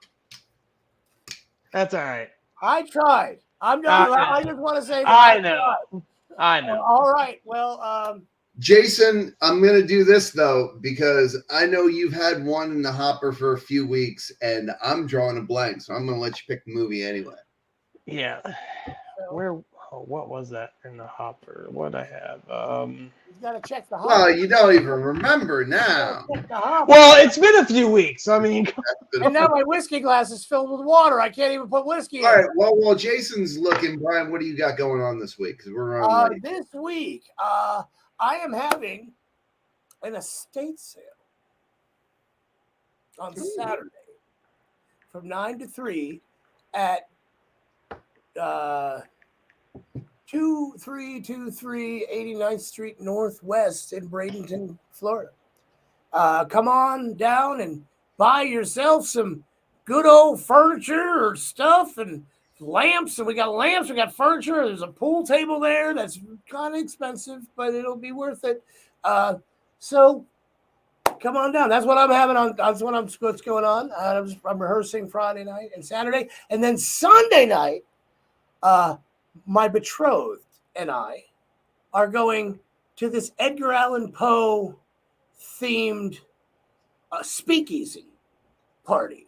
That's all right. I tried. I'm done. I just want to say that I know. I know. All right. Well, Jason, I'm going to do this, though, because I know you've had one in the hopper for a few weeks, and I'm drawing a blank, so I'm going to let you pick the movie anyway. Yeah. What was that in the hopper? What I have? you got to check the hopper. Well, you don't even remember now. Check the hopper. Well, it's been a few weeks. I mean, and now my whiskey glass is filled with water. I can't even put whiskey in. All right. Well, while Jason's looking, Brian, what do you got going on this week? Because we're on late. This week, I am having an estate sale on Saturday from 9 to 3 at 2323 89th Street Northwest in Bradenton, Florida. Come on down and buy yourself some good old furniture or stuff and lamps. And we got lamps, we got furniture. There's a pool table there that's kind of expensive, but it'll be worth it. So come on down. That's what I'm having on. That's what's going on. I'm rehearsing Friday night and Saturday, and then Sunday night. My betrothed and I are going to this Edgar Allan Poe themed speakeasy party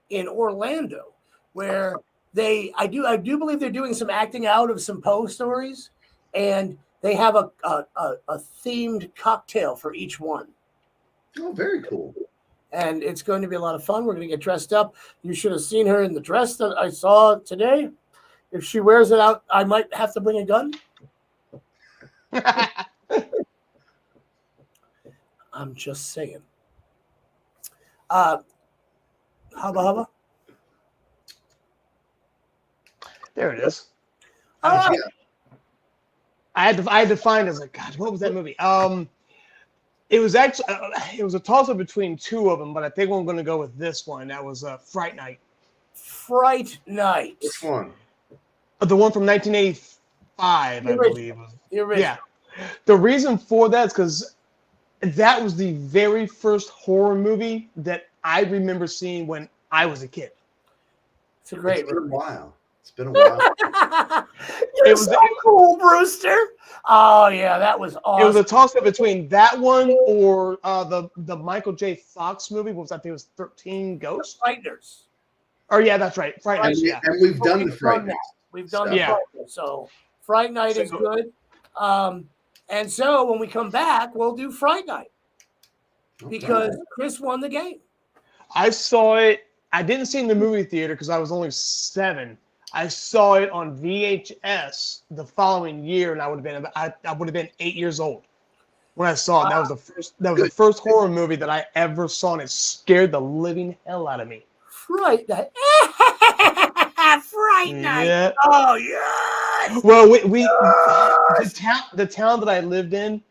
in Orlando, where I do believe they're doing some acting out of some Poe stories, and they have a themed cocktail for each one. Oh, very cool. And it's going to be a lot of fun. We're going to get dressed up. You should have seen her in the dress that I saw today. If she wears it out, I might have to bring a gun. I'm just saying. Hubba. There it is. All right. I had to find. I was like, God, what was that movie? It was actually it was a toss up between two of them, but I think I'm going to go with this one. That was Fright Night. Fright Night. Which one? The one from 1985, I believe. The original. Yeah. The reason for that is because that was the very first horror movie that I remember seeing when I was a kid. It's a great It's been movie. a while. It's been a while. You're so cool, Brewster. Oh yeah, that was awesome. It was a toss up between that one or the Michael J. Fox movie. What was that? I think it was 13 Ghosts. Frighteners. Oh yeah, that's right. Fright Night. Yeah. And we've done the Fright Night. We've done So- the Fright Night. So Fright Night is good. And so when we come back, we'll do Fright Night because Chris won the game. I saw it. I didn't see it in the movie theater because I was only 7. I saw it on VHS the following year, and I would have been 8 years old when I saw it. That was the first horror movie that I ever saw, and it scared the living hell out of me. Fright Night. Fright Night. Yeah. Oh yeah. Well, the town that I lived in,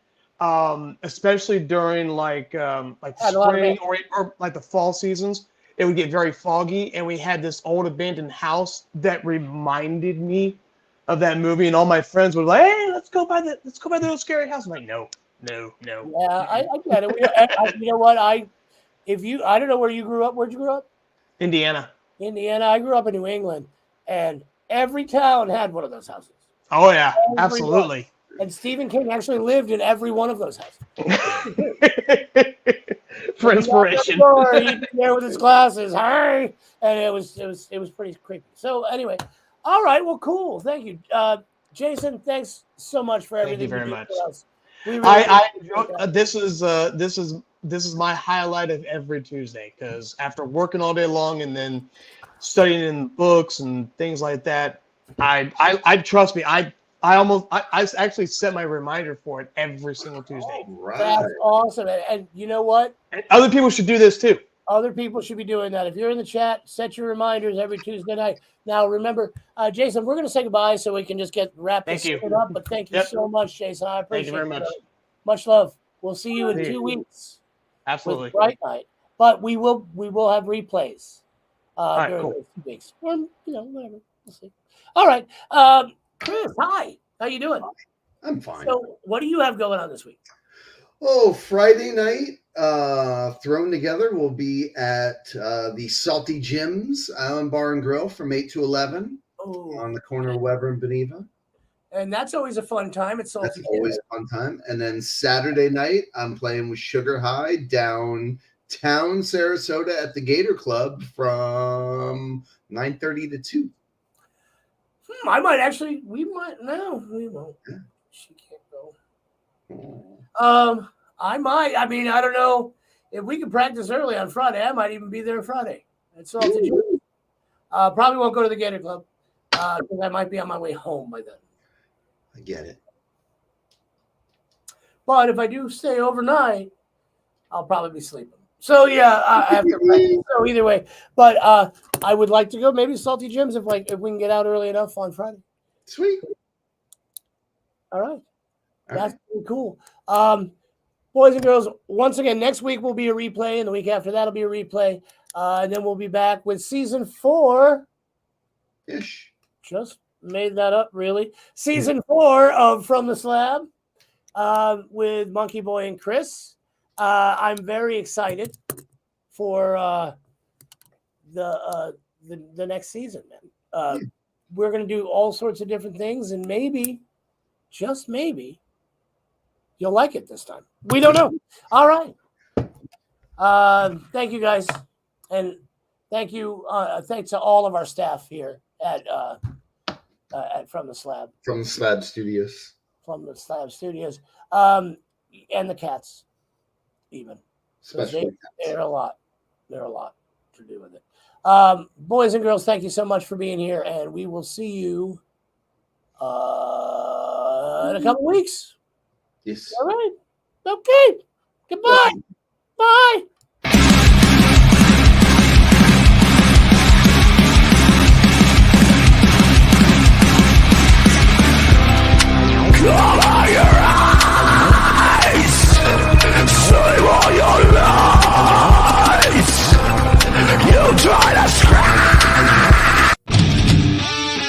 especially during like spring or like the fall seasons, it would get very foggy, and we had this old abandoned house that reminded me of that movie, and all my friends were like, "Hey, let's go by the old scary house." I'm like, no. Yeah, I get it. You know what? I don't know where you grew up. Where'd you grow up? Indiana. I grew up in New England, and every town had one of those houses. Oh yeah, absolutely. And Stephen King actually lived in every one of those houses. For inspiration. He'd be there with his glasses, hey, and it was pretty creepy. So anyway, all right, well, cool. Thank you, Jason. Thanks so much for everything. Thank you very much. For us. We really this is my highlight of every Tuesday, because after working all day long and then studying in books and things like that, I trust me, I actually set my reminder for it every single Tuesday. Right. That's awesome. And you know what? And other people should do this too. Other people should be doing that. If you're in the chat, set your reminders every Tuesday night. Now, remember, Jason, we're going to say goodbye so we can just wrap this up. But thank you so much, Jason. I appreciate it. Thank you very much. Much love. We'll see you in 2 weeks. Absolutely. With Fright Night. But we will have replays during cool. those 2 weeks. Or, whatever. We'll see. All right. Chris, hi. How you doing? I'm fine. So what do you have going on this week? Oh, Friday night, Thrown Together will be at the Salty Jim's Island Bar and Grill from 8 to 11 on the corner of Weber and Beneva. And that's always a fun time. It's That's always a fun time. And then Saturday night, I'm playing with Sugar High downtown Sarasota at the Gator Club from 9:30 to 2. I might actually. We won't. She can't go. I might. I mean, I don't know if we can practice early on Friday. I might even be there Friday. That's all to do. Probably won't go to the Gator Club because I might be on my way home by then. I get it. But if I do stay overnight, I'll probably be sleeping. So yeah, I have to practice. So either way, but I would like to go maybe Salty Jim's if we can get out early enough on Friday. Sweet. All right. That's pretty cool. Boys and girls, once again, next week will be a replay, and the week after that'll be a replay. And then we'll be back with season 4. Ish. Just made that up, really. Season 4 of From the Slab with Monkey Boy and Chris. I'm very excited for the next season, man. We're going to do all sorts of different things, and maybe, just maybe, you'll like it this time. We don't know. All right. Thank you, guys. And thanks to all of our staff here at From the Slab. From the Slab Studios. From the Slab Studios. And the cats, even. Especially they're a lot. They're a lot to do with it. Boys and girls, thank you so much for being here, and we will see you in a couple weeks. Yes. All right. Okay. Goodbye. Bye.